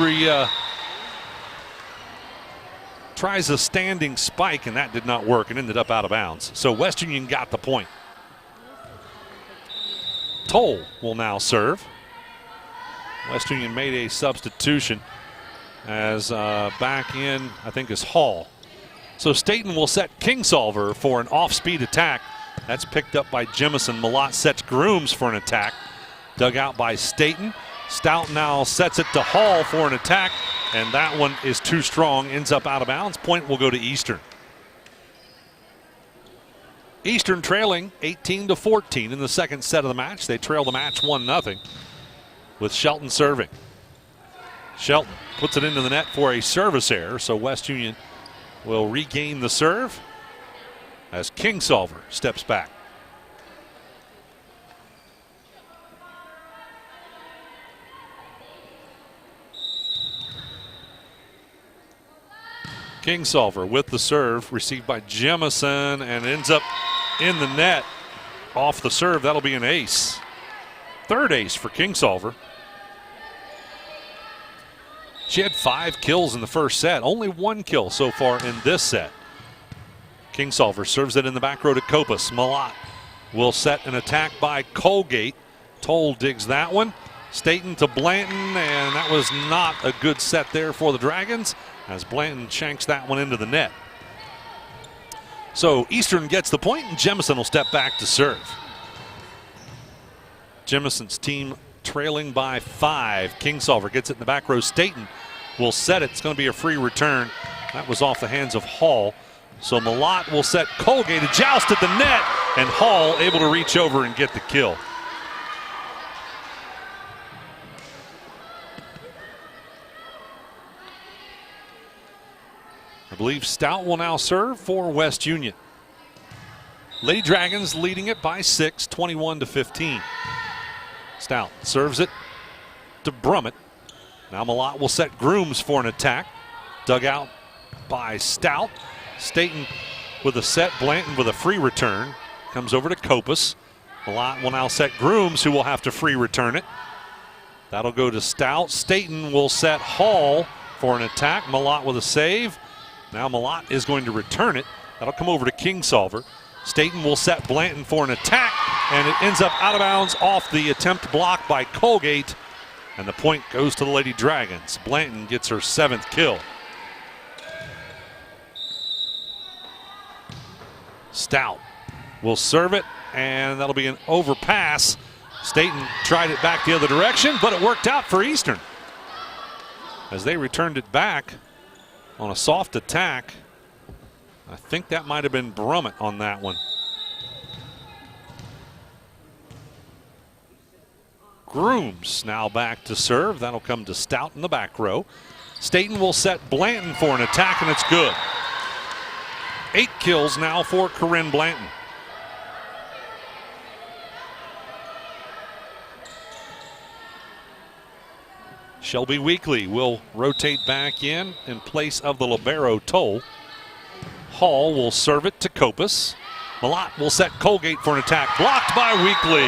tries a standing spike, and that did not work and ended up out of bounds. So West Union got the point. Toll will now serve. West Union made a substitution as back in, I think, is Hall. So Staten will set Kingsolver for an off-speed attack. That's picked up by Jemison. Malott sets Grooms for an attack. Dug out by Staten. Stout now sets it to Hall for an attack, and that one is too strong, ends up out of bounds. Point will go to Eastern. Eastern trailing 18-14 in the second set of the match. They trail the match 1-0 with Shelton serving. Shelton puts it into the net for a service error, so West Union will regain the serve as Kingsolver steps back. Kingsolver with the serve, received by Jemison, and ends up in the net off the serve. That'll be an ace. Third ace for Kingsolver. She had 5 kills in the first set. Only 1 kill so far in this set. Kingsolver serves it in the back row to Copas. Malott will set an attack by Colgate. Toll digs that one. Staten to Blanton, and that was not a good set there for the Dragons, as Blanton shanks that one into the net. So Eastern gets the point, and Jemison will step back to serve. Jemison's team trailing by 5. Kingsolver gets it in the back row. Staten will set it. It's going to be a free return. That was off the hands of Hall. So Malott will set Colgate. A joust at the net, and Hall able to reach over and get the kill. I believe Stout will now serve for West Union. Lady Dragons leading it by 6, 21-15. Stout serves it to Brummett. Now Malott will set Grooms for an attack. Dug out by Stout. Staten with a set. Blanton with a free return. Comes over to Copas. Malott will now set Grooms, who will have to free return it. That'll go to Stout. Staten will set Hall for an attack. Malott with a save. Now Malott is going to return it. That'll come over to Kingsolver. Staten will set Blanton for an attack, and it ends up out of bounds off the attempt block by Colgate, and the point goes to the Lady Dragons. Blanton gets her 7th kill. Stout will serve it, and that'll be an overpass. Staten tried it back the other direction, but it worked out for Eastern as they returned it back on a soft attack. I think that might have been Brummett on that one. Grooms now back to serve. That'll come to Stout in the back row. Staten will set Blanton for an attack, and it's good. 8 kills now for Corinne Blanton. Shelby Weekly will rotate back in place of the libero Toll. Hall will serve it to Copas. Malott will set Colgate for an attack. Blocked by Weekly.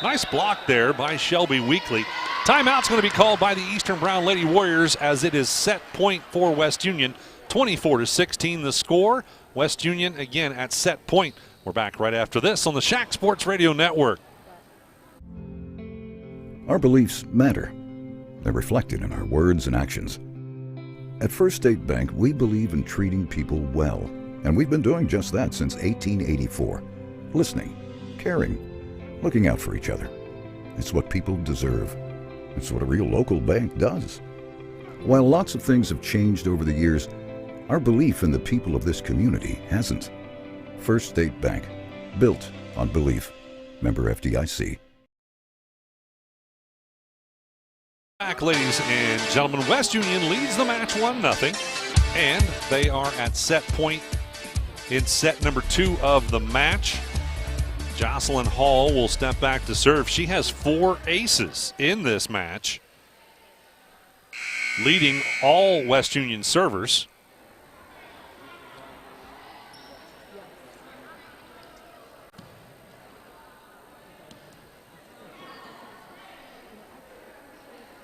Nice block there by Shelby Weekly. Timeout's going to be called by the Eastern Brown Lady Warriors as it is set point for West Union. 24-16 the score. West Union again at set point. We're back right after this on the Shack Sports Radio Network. Our beliefs matter. They're reflected in our words and actions. At First State Bank, we believe in treating people well, and we've been doing just that since 1884. Listening, caring, looking out for each other. It's what people deserve. It's what a real local bank does. While lots of things have changed over the years, our belief in the people of this community hasn't. First State Bank, built on belief. Member FDIC. Back, ladies and gentlemen, West Union leads the match 1-0, and they are at set point in set number 2 of the match. Jocelyn Hall will step back to serve. She has 4 aces in this match, leading all West Union servers.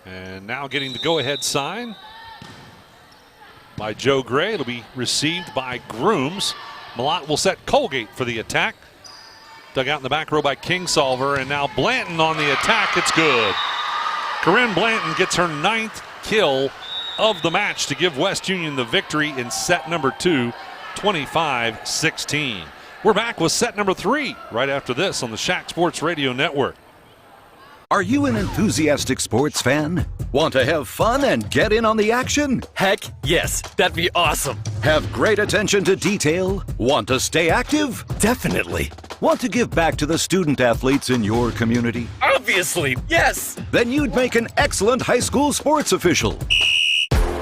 And now getting the go-ahead sign by Joe Gray. It'll be received by Grooms. Malott will set Colgate for the attack. Dug out in the back row by Kingsolver, and now Blanton on the attack. It's good. Corinne Blanton gets her 9th kill of the match to give West Union the victory in set number 2, 25-16. We're back with set number 3 right after this on the Shack Sports Radio Network. Are you an enthusiastic sports fan? Want to have fun and get in on the action? Heck yes, that'd be awesome. Have great attention to detail? Want to stay active? Definitely. Want to give back to the student athletes in your community? Obviously, yes. Then you'd make an excellent high school sports official.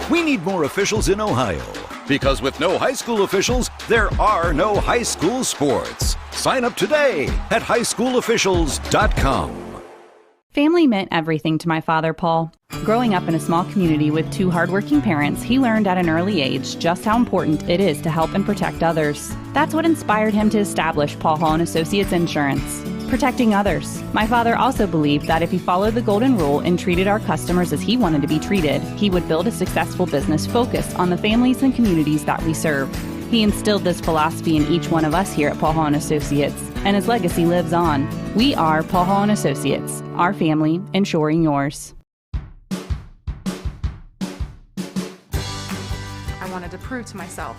We need more officials in Ohio, because with no high school officials, there are no high school sports. Sign up today at highschoolofficials.com. Family meant everything to my father, Paul. Growing up in a small community with 2 hardworking parents, he learned at an early age just how important it is to help and protect others. That's what inspired him to establish Paul Hall & Associates Insurance. Protecting others. My father also believed that if he followed the golden rule and treated our customers as he wanted to be treated, he would build a successful business focused on the families and communities that we serve. He instilled this philosophy in each one of us here at Paul Hall & Associates, and his legacy lives on. We are Paul Hall & Associates, our family, ensuring yours. I wanted to prove to myself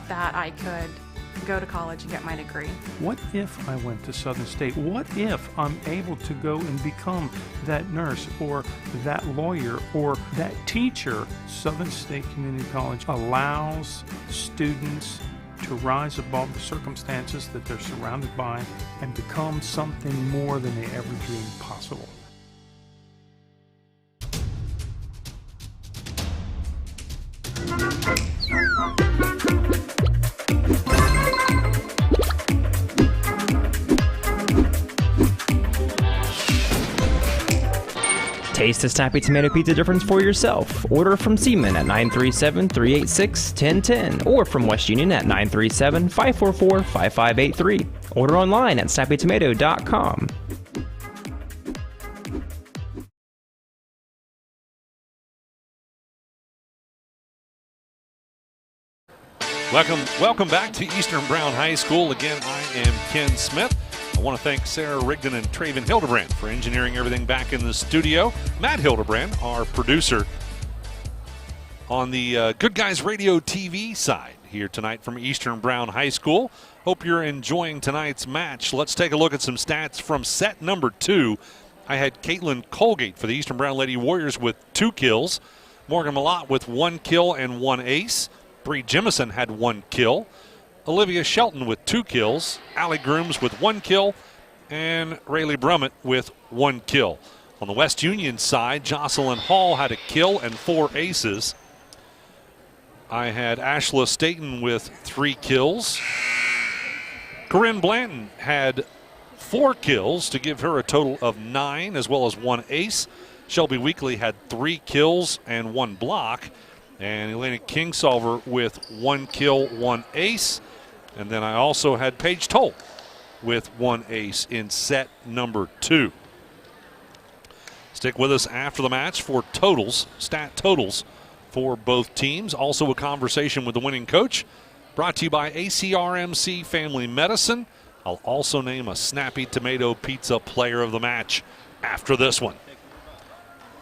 that I could go to college and get my degree. What if I went to Southern State? What if I'm able to go and become that nurse or that lawyer or that teacher? Southern State Community College allows students to rise above the circumstances that they're surrounded by and become something more than they ever dreamed possible. Taste the snappy tomato pizza difference for yourself. Order from Seaman at 937-386-1010 or from West Union at 937-544-5583. Order online at snappytomato.com. Welcome back to Eastern Brown High School. Again, I am Ken Smith. I want to thank Sarah Rigdon and Traven Hildebrand for engineering everything back in the studio. Matt Hildebrand, our producer on the Good Guys Radio TV side here tonight from Eastern Brown High School. Hope you're enjoying tonight's match. Let's take a look at some stats from set number 2. I had Caitlin Colgate for the Eastern Brown Lady Warriors with 2 kills. Morgan Malott with 1 kill and 1 ace. Bree Jemison had 1 kill. Olivia Shelton with 2 kills, Allie Grooms with 1 kill, and Rayleigh Brummett with 1 kill. On the West Union side, Jocelyn Hall had a kill and 4 aces. I had Ashla Staten with 3 kills. Corinne Blanton had 4 kills to give her a total of 9, as well as 1 ace. Shelby Weekly had 3 kills and 1 block. And Elena Kingsolver with 1 kill, 1 ace. And then I also had Paige Toll with 1 ace in set number 2. Stick with us after the match for totals, stat totals for both teams. Also a conversation with the winning coach. Brought to you by ACRMC Family Medicine. I'll also name a Snappy Tomato Pizza Player of the Match after this one.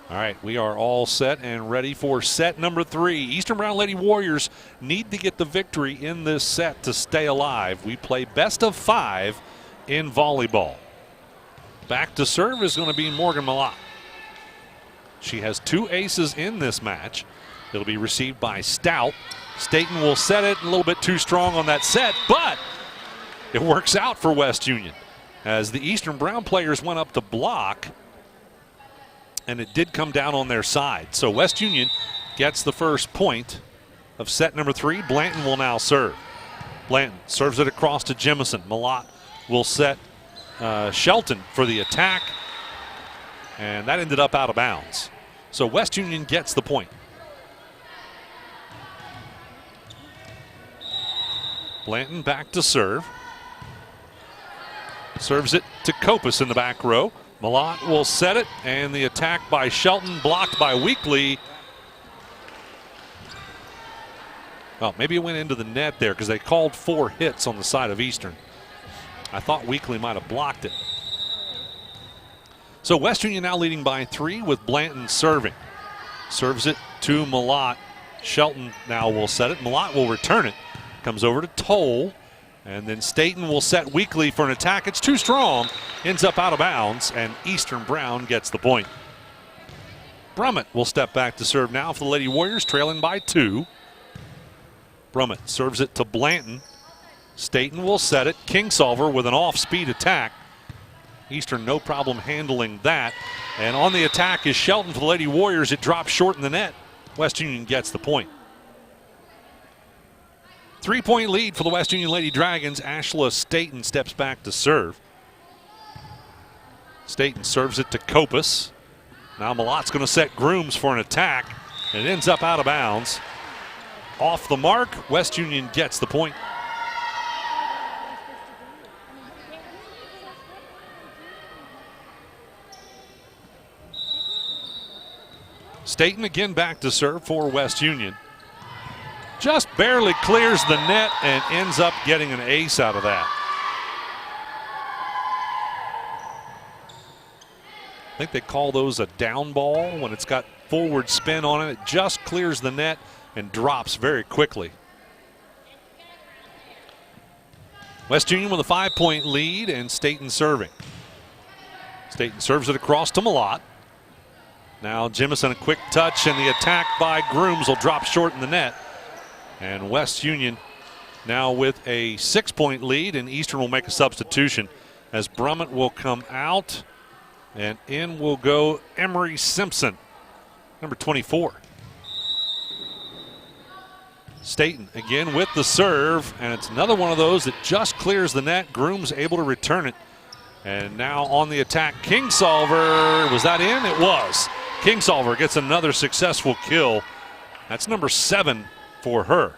All right, we are all set and ready for set number 3. Eastern Brown Lady Warriors need to get the victory in this set to stay alive. We play best of 5 in volleyball. Back to serve is going to be Morgan Malott. She has 2 aces in this match. It'll be received by Stout. Staten will set it, a little bit too strong on that set, but it works out for West Union as the Eastern Brown players went up to block, and it did come down on their side. So West Union gets the first point of set number 3. Blanton will now serve. Blanton serves it across to Jemison. Malott will set Shelton for the attack, and that ended up out of bounds. So West Union gets the point. Blanton back to serve. Serves it to Kopus in the back row. Malott will set it, and the attack by Shelton blocked by Weekly. Well, maybe it went into the net there because they called 4 hits on the side of Eastern. I thought Weekly might have blocked it. So West Union now leading by 3 with Blanton serving. Serves it to Malott. Shelton now will set it. Malott will return it. Comes over to Toll. And then Staten will set Weekly for an attack. It's too strong. Ends up out of bounds, and Eastern Brown gets the point. Brummett will step back to serve now for the Lady Warriors, trailing by 2. Brummett serves it to Blanton. Staten will set it. Kingsolver with an off-speed attack. Eastern no problem handling that. And on the attack is Shelton for the Lady Warriors. It drops short in the net. West Union gets the point. 3-point lead for the West Union Lady Dragons. Ashla Staten steps back to serve. Staten serves it to Kopus. Now Malott's going to set Grooms for an attack, and it ends up out of bounds. Off the mark, West Union gets the point. Staten again back to serve for West Union. Just barely clears the net and ends up getting an ace out of that. I think they call those a down ball when it's got forward spin on it. It just clears the net and drops very quickly. West Union with a 5-point lead, and Staten serving. Staten serves it across to Malott. Now Jemison a quick touch, and the attack by Grooms will drop short in the net. And West Union now with a 6-point lead, and Eastern will make a substitution as Brummett will come out, and in will go Emery Simpson, number 24. Staten again with the serve, and it's another one of those that just clears the net. Grooms able to return it. And now on the attack, Kingsolver. Was that in? It was. Kingsolver gets another successful kill. That's number 7 for her.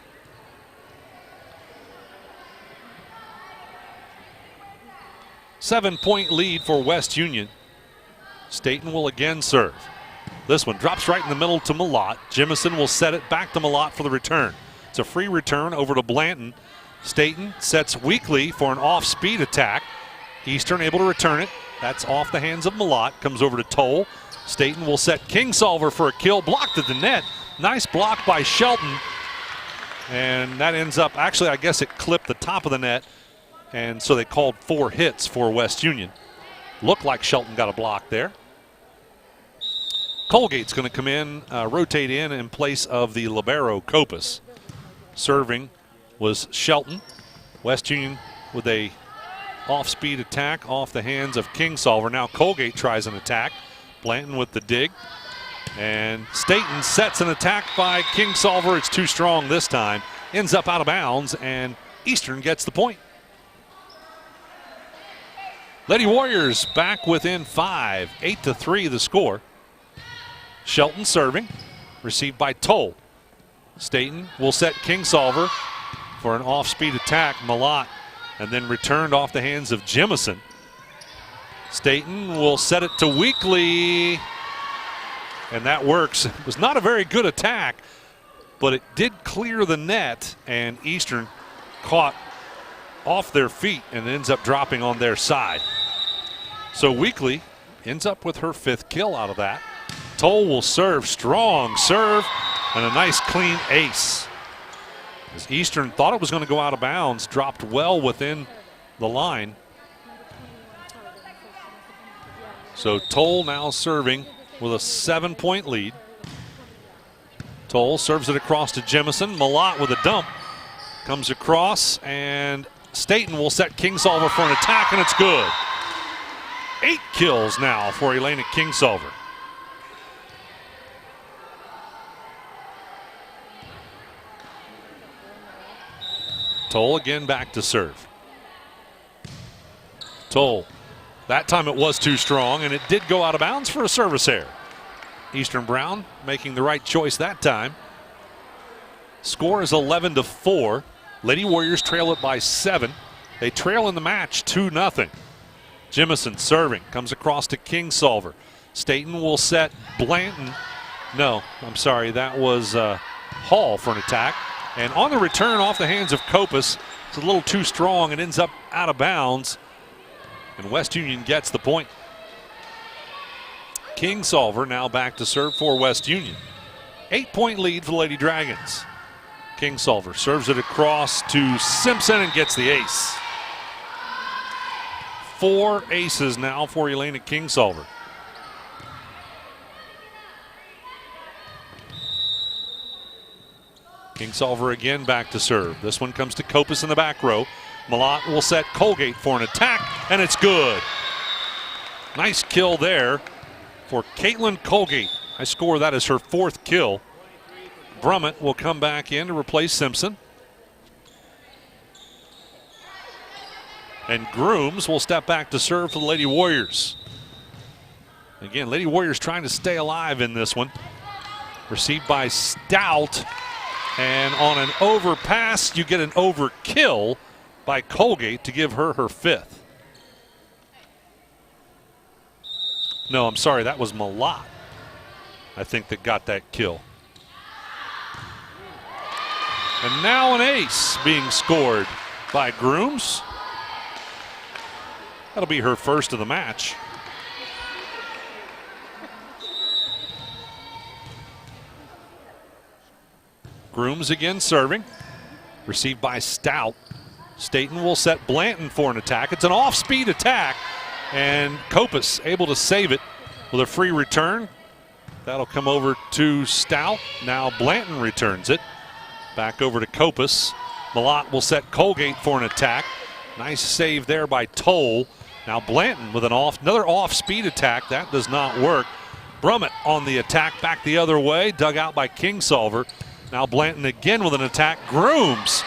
Seven-point lead for West Union. Staten will again serve. This one drops right in the middle to Malott. Jemison will set it back to Malott for the return. It's a free return over to Blanton. Staten sets Weekly for an off-speed attack. Eastern able to return it. That's off the hands of Malott. Comes over to Toll. Staten will set Kingsolver for a kill. Blocked at the net. Nice block by Shelton. And that ends up, actually, I guess it clipped the top of the net. And so they called 4 hits for West Union. Looked like Shelton got a block there. Colgate's going to come in, rotate in place of the libero Kopus. Serving was Shelton. West Union with a off-speed attack off the hands of Kingsolver. Now Colgate tries an attack. Blanton with the dig. And Staten sets an attack by Kingsolver. It's too strong this time. Ends up out of bounds, and Eastern gets the point. Lady Warriors back within 5. 8-3 the score. Shelton serving. Received by Toll. Staten will set Kingsolver for an off-speed attack. Malott, and then returned off the hands of Jemison. Staten will set it to Weekly. And that works. It was not a very good attack, but it did clear the net, and Eastern caught off their feet and ends up dropping on their side. So Weekly ends up with her 5th kill out of that. Toll will serve, strong serve, and a nice clean ace. As Eastern thought it was going to go out of bounds, dropped well within the line. So Toll now serving with a 7-point lead. Toll serves it across to Jemison. Malott with a dump. Comes across, and Staten will set Kingsolver for an attack, and it's good. 8 kills now for Elena Kingsolver. Toll again back to serve. Toll. That time it was too strong, and it did go out of bounds for a service error. Eastern Brown making the right choice that time. Score is 11-4. Lady Warriors trail it by 7. They trail in the match 2-0. Jemison serving, comes across to Kingsolver. Staten will set Blanton. No, I'm sorry, that was Hall for an attack. And on the return off the hands of Kopus, it's a little too strong and ends up out of bounds. And West Union gets the point. Kingsolver now back to serve for West Union. 8-point lead for the Lady Dragons. Kingsolver serves it across to Simpson and gets the ace. 4 aces now for Elena Kingsolver. Kingsolver again back to serve. This one comes to Kopus in the back row. Malott will set Colgate for an attack, and it's good. Nice kill there for Caitlin Colgate. I score that as her 4th kill. Brummett will come back in to replace Simpson. And Grooms will step back to serve for the Lady Warriors. Again, Lady Warriors trying to stay alive in this one. Received by Stout. And on an overpass, you get an overkill by Colgate to give her her 5th. No, I'm sorry, that was Malott, I think, that got that kill. And now an ace being scored by Grooms. That'll be her 1st of the match. Grooms again serving. Received by Stout. Staten will set Blanton for an attack. It's an off-speed attack, and Kopus able to save it with a free return. That'll come over to Stout. Now Blanton returns it. Back over to Kopus. Malott will set Colgate for an attack. Nice save there by Toll. Now Blanton with another off-speed attack. That does not work. Brummett on the attack, back the other way, dug out by Kingsolver. Now Blanton again with an attack. Grooms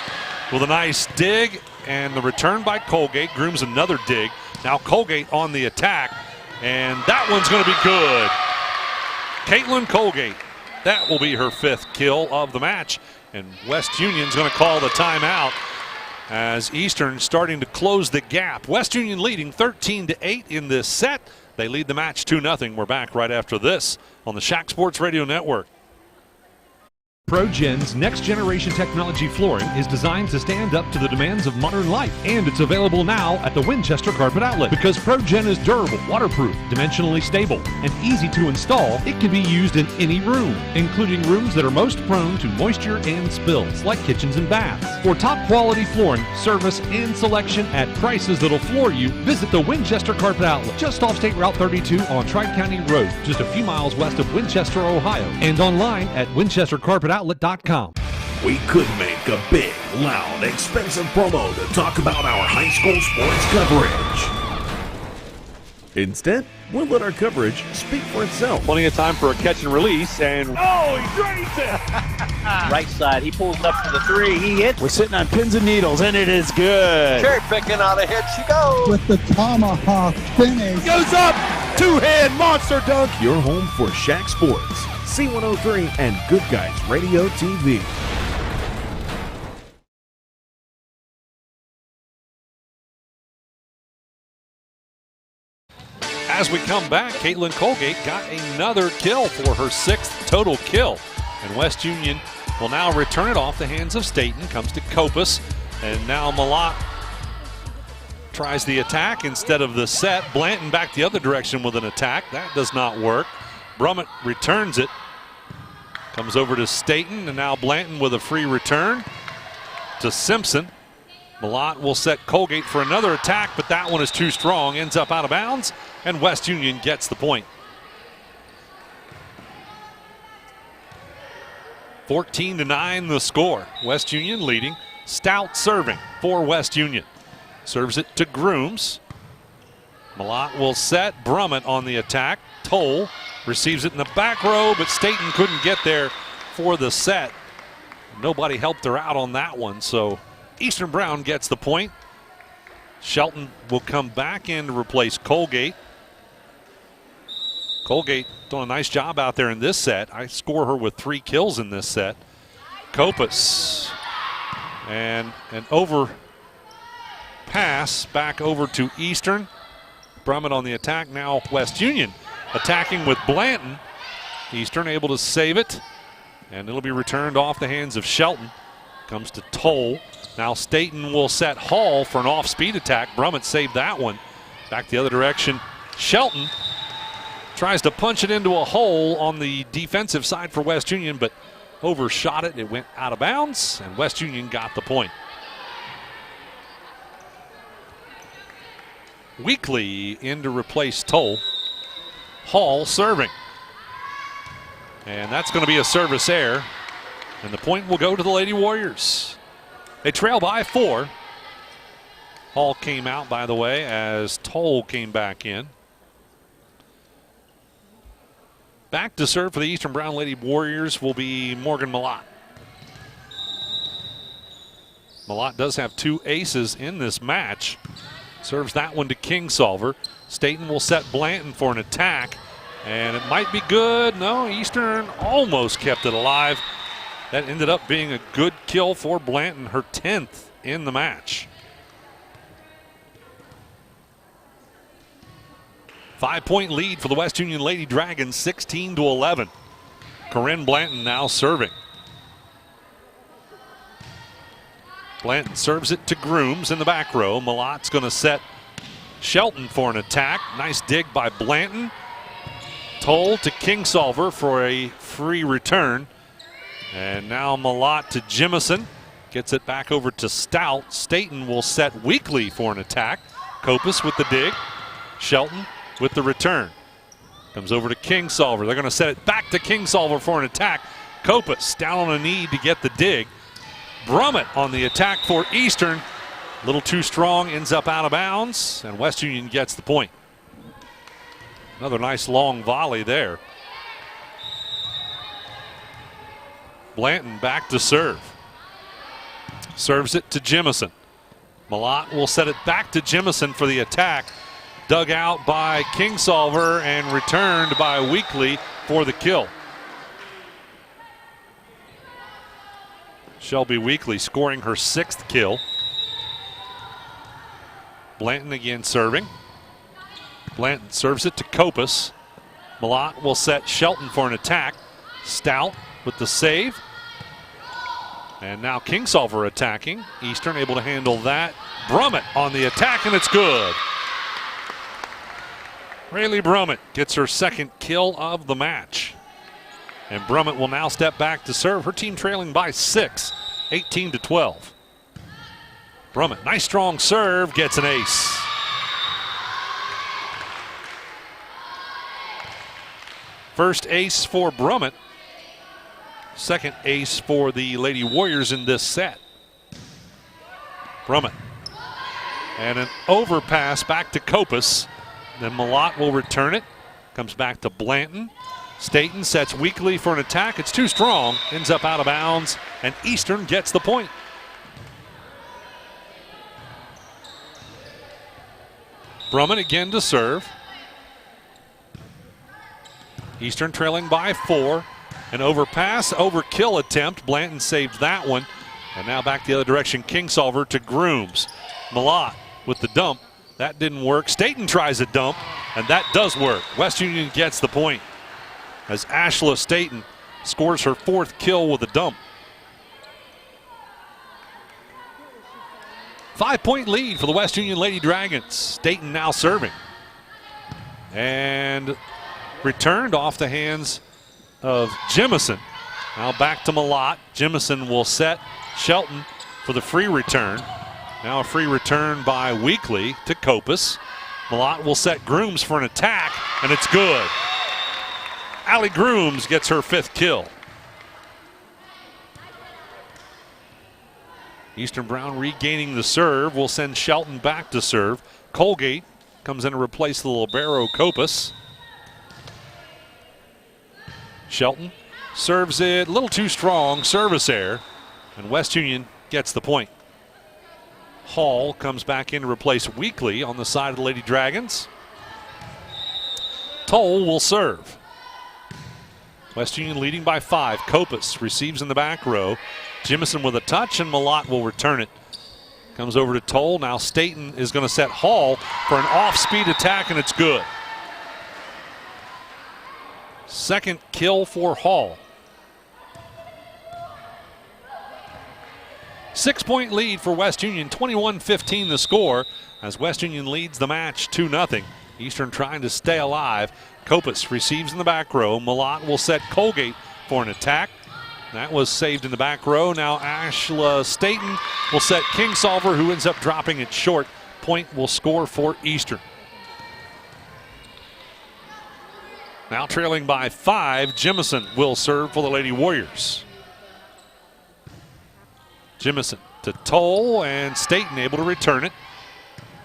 with a nice dig, and the return by Colgate. Grooms another dig. Now Colgate on the attack, and that one's going to be good. Caitlin Colgate, that will be her 5th kill of the match, and West Union's going to call the timeout as Eastern starting to close the gap. West Union leading 13-8 in this set. They lead the match 2-0. We're back right after this on the Shack Sports Radio Network. ProGen's next generation technology flooring is designed to stand up to the demands of modern life, and it's available now at the Winchester Carpet Outlet. Because ProGen is durable, waterproof, dimensionally stable, and easy to install, it can be used in any room, including rooms that are most prone to moisture and spills, like kitchens and baths. For top quality flooring, service, and selection at prices that'll floor you, visit the Winchester Carpet Outlet, just off State Route 32 on Tri-County Road, just a few miles west of Winchester, Ohio, and online at winchestercarpetoutlet.com. We could make a big, loud, expensive promo to talk about our high school sports coverage. Instead, we'll let our coverage speak for itself. Plenty of time for a catch and release, and Oh, he drains it! Right side, he pulls up for the 3, he hits. we're sitting on pins and needles, and it is good. Cherry picking on a hit, she goes. With the tomahawk finish. Goes up, 2-hand monster dunk. Your home for Shack Sports, C103, and Goodguysradiotv. As we come back, Caitlin Colgate got another kill for her 6th total kill. And West Union will now return it off the hands of Staten. Comes to Kopus. And now Malott tries the attack instead of the set. Blanton back the other direction with an attack. That does not work. Brummett returns it. Comes over to Staten, and now Blanton with a free return to Simpson. Malott will set Colgate for another attack, but that one is too strong. Ends up out of bounds, and West Union gets the point. 14-9 the score. West Union leading. Stout serving for West Union. Serves it to Grooms. Malott will set. Brummett on the attack. Toll receives it in the back row, but Staten couldn't get there for the set. Nobody helped her out on that one, so Eastern Brown gets the point. Shelton will come back in to replace Colgate. Colgate doing a nice job out there in this set. I score her with 3 kills in this set. Kopus. And an overpass back over to Eastern. Brummett on the attack. Now West Union attacking with Blanton. Eastern able to save it. And it'll be returned off the hands of Shelton. Comes to Toll. Now Staten will set Hall for an off-speed attack. Brummett saved that one. Back the other direction. Shelton tries to punch it into a hole on the defensive side for West Union, but overshot it. It went out of bounds, and West Union got the point. Weekly in to replace Toll. Hall serving. And that's going to be a service error. And the point will go to the Lady Warriors. They trail by 4. Hall came out, by the way, as Toll came back in. Back to serve for the Eastern Brown Lady Warriors will be Morgan Malott. Malott does have 2 aces in this match. Serves that one to Kingsolver. Staten will set Blanton for an attack, and it might be good. No, Eastern almost kept it alive. That ended up being a good kill for Blanton, her 10th in the match. 5-point lead for the West Union Lady Dragons, 16-11. Corinne Blanton now serving. Blanton serves it to Grooms in the back row. Malott's going to set Shelton for an attack. Nice dig by Blanton. Toll to Kingsolver for a free return. And now Malott to Jimison. Gets it back over to Stout. Staten will set Weekly for an attack. Kopus with the dig. Shelton with the return. Comes over to Kingsolver. They're going to set it back to Kingsolver for an attack. Kopus down on a knee to get the dig. Brummett on the attack for Eastern. A little too strong, ends up out of bounds, and West Union gets the point. Another nice long volley there. Blanton back to serve. Serves it to Jimison. Malott will set it back to Jimison for the attack. Dug out by Kingsolver and returned by Weekly for the kill. Shelby Weekly scoring her 6th kill. Blanton again serving. Blanton serves it to Kopus. Malott will set Shelton for an attack. Stout with the save. And now Kingsolver attacking. Eastern able to handle that. Brummett on the attack, and it's good. Rayleigh Brummett gets her 2nd kill of the match. And Brummett will now step back to serve. Her team trailing by 6, 18-12. Brummett, nice strong serve, gets an ace. First ace for Brummett. 2nd ace for the Lady Warriors in this set. Brummett. And an overpass back to Kopus. Then Malott will return it. Comes back to Blanton. Staten sets Weekly for an attack. It's too strong. Ends up out of bounds. And Eastern gets the point. Brummett again to serve. Eastern trailing by 4. An overpass, overkill attempt. Blanton saved that one. And now back the other direction. Kingsolver to Grooms. Malott with the dump. That didn't work. Staten tries a dump, and that does work. West Union gets the point as Ashla Staten scores her 4th kill with a dump. 5-point lead for the West Union Lady Dragons. Staten now serving. And returned off the hands of Jemison. Now back to Malott. Jemison will set Shelton for the free return. Now a free return by Weekly to Kopus. Malott will set Grooms for an attack, and it's good. Allie Grooms gets her 5th kill. Eastern Brown regaining the serve will send Shelton back to serve. Colgate comes in to replace the libero Kopus. Shelton serves it a little too strong, service error, and West Union gets the point. Hall comes back in to replace Weekly on the side of the Lady Dragons. Toll will serve. West Union leading by 5. Kopus receives in the back row. Jemison with a touch, and Malott will return it. Comes over to Toll. Now Staten is going to set Hall for an off-speed attack, and it's good. 2nd kill for Hall. 6-point lead for West Union, 21-15 the score, as West Union leads the match 2-0. Eastern trying to stay alive. Kopus receives in the back row. Malott will set Colgate for an attack. That was saved in the back row. Now Ashla Staten will set Kingsolver, who ends up dropping it short. Point will score for Eastern. Now trailing by 5, Jemison will serve for the Lady Warriors. Jemison to Toll, and Staten able to return it.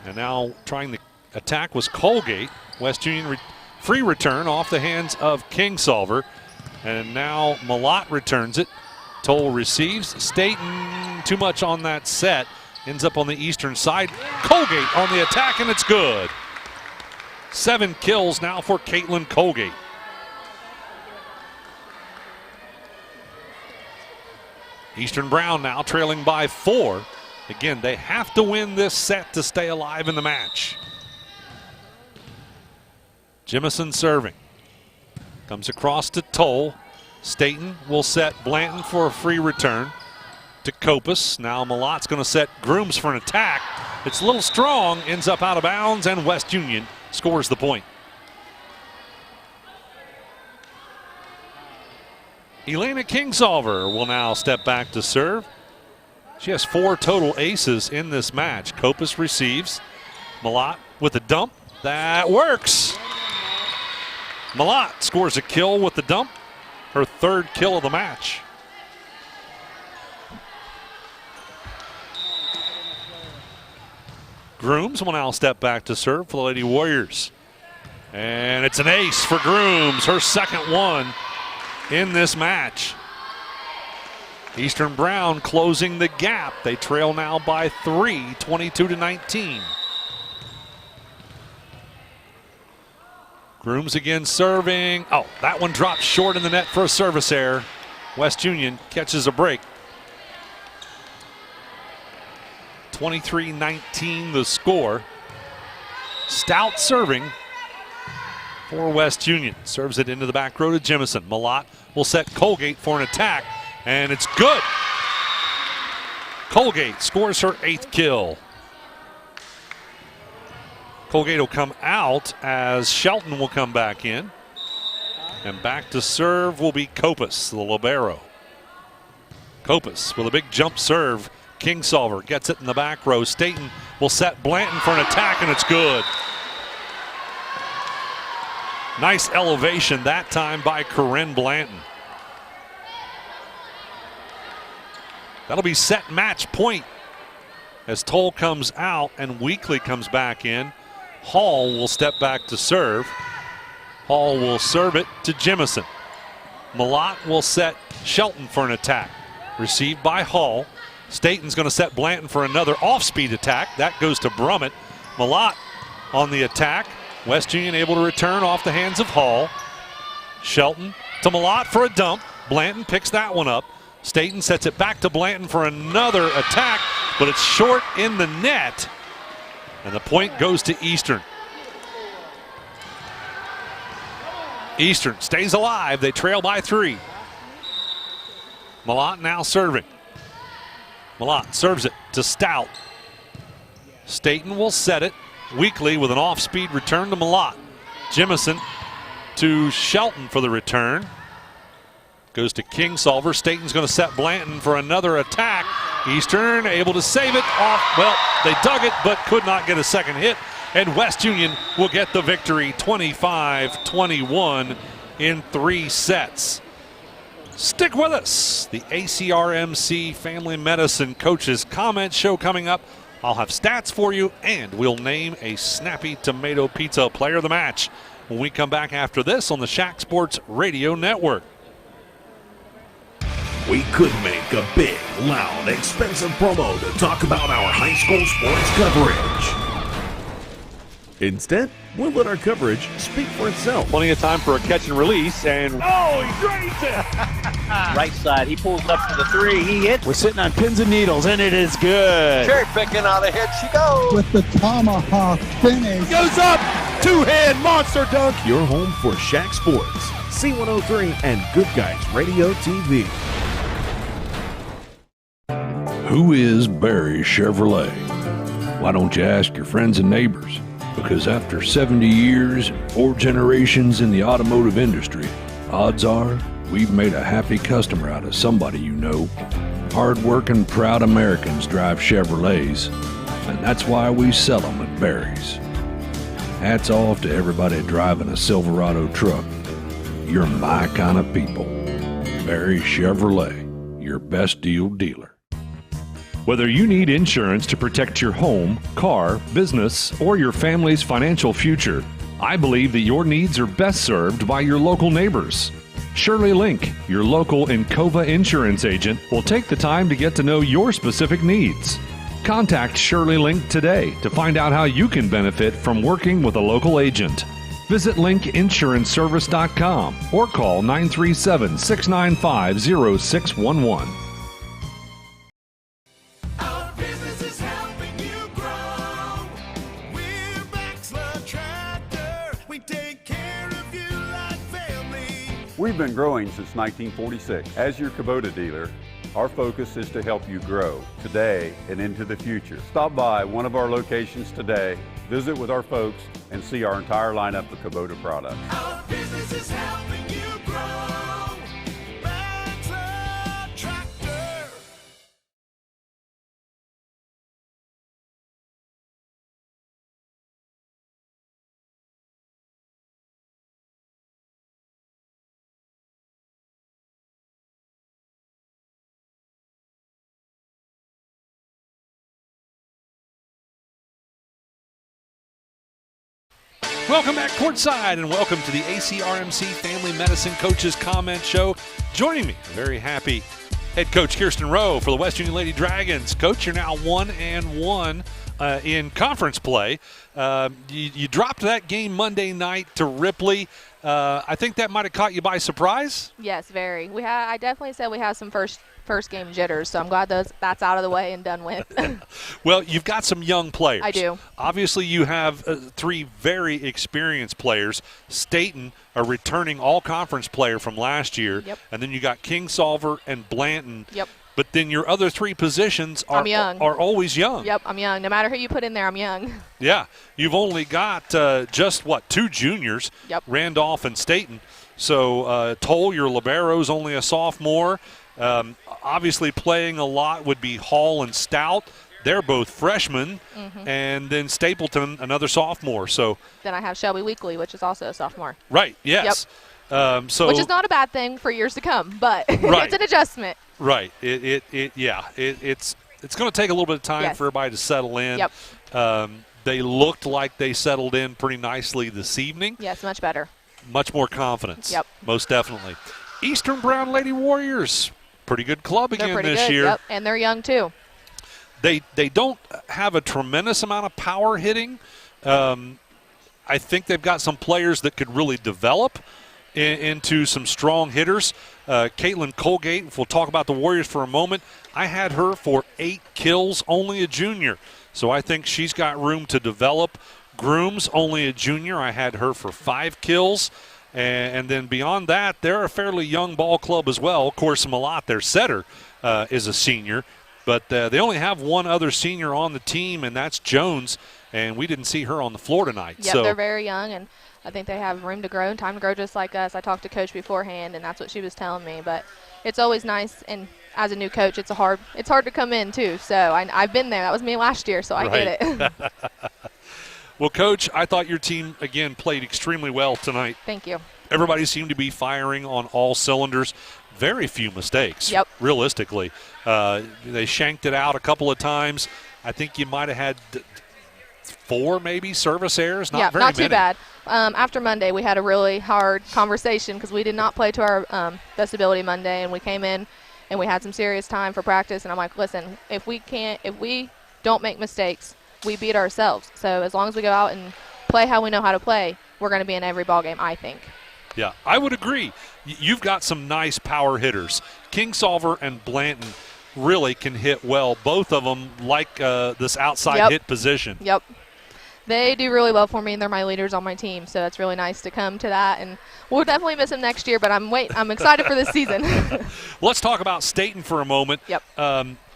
And now trying the attack was Colgate. West Union free return off the hands of Kingsolver. And now Malott returns it. Toll receives. Staten too much on that set. Ends up on the Eastern side. Colgate on the attack, and it's good. 7 kills now for Caitlin Colgate. Eastern Brown now trailing by 4. Again, they have to win this set to stay alive in the match. Jemison serving. Comes across to Toll. Staten will set Blanton for a free return to Kopus. Now Malott's going to set Grooms for an attack. It's a little strong, ends up out of bounds, and West Union scores the point. Elena Kingsolver will now step back to serve. She has 4 total aces in this match. Kopus receives. Malott with a dump. That works. Malott scores a kill with the dump. Her 3rd kill of the match. Grooms will now step back to serve for the Lady Warriors. And it's an ace for Grooms, her 2nd one in this match. Eastern Brown closing the gap. They trail now by 3, 22-19. Grooms again serving. Oh, that one dropped short in the net for a service error. West Union catches a break. 23-19 the score. Stout serving for West Union. Serves it into the back row to Jemison. Malott will set Colgate for an attack, and it's good. Colgate scores her 8th kill. Colgate will come out as Shelton will come back in. And back to serve will be Kopus, the libero. Kopus with a big jump serve. Kingsolver gets it in the back row. Staten will set Blanton for an attack, and it's good. Nice elevation that time by Corinne Blanton. That'll be set match point as Toll comes out and Weekly comes back in. Hall will step back to serve. Hall will serve it to Jemison. Malott will set Shelton for an attack. Received by Hall. Staten's going to set Blanton for another off-speed attack. That goes to Brummett. Malott on the attack. West Union able to return off the hands of Hall. Shelton to Malott for a dump. Blanton picks that one up. Staten sets it back to Blanton for another attack, but it's short in the net. And the point goes to Eastern. Eastern stays alive. They trail by 3. Malott now serving. Malott serves it to Stout. Staten will set it. Weekly with an off-speed return to Malott. Jemison to Shelton for the return. Goes to Kingsolver. Staten's going to set Blanton for another attack. Eastern able to save it off. Well, they dug it but could not get a second hit. And West Union will get the victory 25-21 in 3 sets. Stick with us. The ACRMC Family Medicine Coaches Comment Show coming up. I'll have stats for you, and we'll name a Snappy Tomato Pizza Player of the Match when we come back after this on the Shack Sports Radio Network. We could make a big, loud, expensive promo to talk about our high school sports coverage. Instead, we'll let our coverage speak for itself. Plenty of time for a catch and release, and Oh, he drains it! Right side, he pulls up to the 3, he hits. we're sitting on pins and needles, and it is good. Cherry picking on a hit. She goes. With the tomahawk finish. Goes up, two-hand monster dunk. Your home for Shack Sports, C103, and Good Guys Radio TV. Who is Barry Chevrolet? Why don't you ask your friends and neighbors? Because after 70 years and 4 generations in the automotive industry, odds are we've made a happy customer out of somebody you know. Hard-working, proud Americans drive Chevrolets, and that's why we sell them at Barry's. Hats off to everybody driving a Silverado truck. You're my kind of people. Barry Chevrolet, your best deal dealer. Whether you need insurance to protect your home, car, business, or your family's financial future, I believe that your needs are best served by your local neighbors. Shirley Link, your local Encova insurance agent, will take the time to get to know your specific needs. Contact Shirley Link today to find out how you can benefit from working with a local agent. Visit linkinsuranceservice.com or call 937-695-0611. We've been growing since 1946. As your Kubota dealer, our focus is to help you grow today and into the future. Stop by one of our locations today, visit with our folks, and see our entire lineup of Kubota products. Our business is helping you grow. Bachelor Tractor. Welcome back courtside, and welcome to the ACRMC Family Medicine Coaches Comment Show. Joining me, a very happy head coach Kirsten Rowe for the West Union Lady Dragons. Coach, you're now 1-1 in conference play. You dropped that game Monday night to Ripley. I think that might have caught you by surprise. Yes, very. I definitely said we have some first game jitters, so I'm glad that's out of the way and done with. Well, you've got some young players. I do. Obviously, you have 3 very experienced players. Staten, a returning all-conference player from last year. Yep. And then you got Kingsolver and Blanton. Yep. But then your other 3 positions are always young. Yep, I'm young. No matter who you put in there, I'm young. Yeah. You've only got just, 2 juniors, Yep. Randolph and Staten. So Toll, your libero's only a sophomore. Obviously playing a lot would be Hall and Stout. They're both freshmen. Mm-hmm. And then Stapleton, another sophomore. So Then I have Shelby Weekly, which is also a sophomore. right, yes. Yep. Which is not a bad thing for years to come, but Right. it's an adjustment. Right. It's going to take a little bit of time Yes. for everybody to settle in. Yep. They looked like they settled in pretty nicely this evening. Yes, much better. Much more confidence. Yep. Most definitely. Eastern Brown Lady Warriors, pretty good club They're again pretty this good. year. Yep. And they're young too. They don't have a tremendous amount of power hitting. I think they've got some players that could really develop into some strong hitters. Caitlin Colgate, if we'll talk about the Warriors for a moment, I had her for 8 kills, only a junior. So I think she's got room to develop. Grooms, only a junior. I had her for 5 kills. And then beyond that, they're a fairly young ball club as well. Of course, Malat, their setter, is a senior. But they only have one other senior on the team, and that's Jones. And we didn't see her on the floor tonight. Yep, so they're very young. And I think they have room to grow and time to grow just like us. I talked to Coach beforehand, and that's what she was telling me. But it's always nice, and as a new coach, it's hard to come in too. So I've been there. That was me last year, so I get it. Well, Coach, I thought your team, again, played extremely well tonight. Thank you. Everybody seemed to be firing on all cylinders. Very few mistakes, realistically. They shanked it out a couple of times. I think you might have had 4 maybe service errors, not very not many. too bad. After Monday, we had a really hard conversation because we did not play to our best ability Monday, and we came in and we had some serious time for practice. And I'm like, listen, if we don't make mistakes, we beat ourselves. So as long as we go out and play how we know how to play, we're going to be in every ball game, I think. Yeah, I would agree. You've got some nice power hitters. Kingsolver and Blanton really can hit well. Both of them like this outside hit position. Yep. They do really well for me, and they're my leaders on my team, so it's really nice to come to that. And we'll definitely miss them next year, but I'm excited for this season. Let's talk about Staten for a moment. Yep.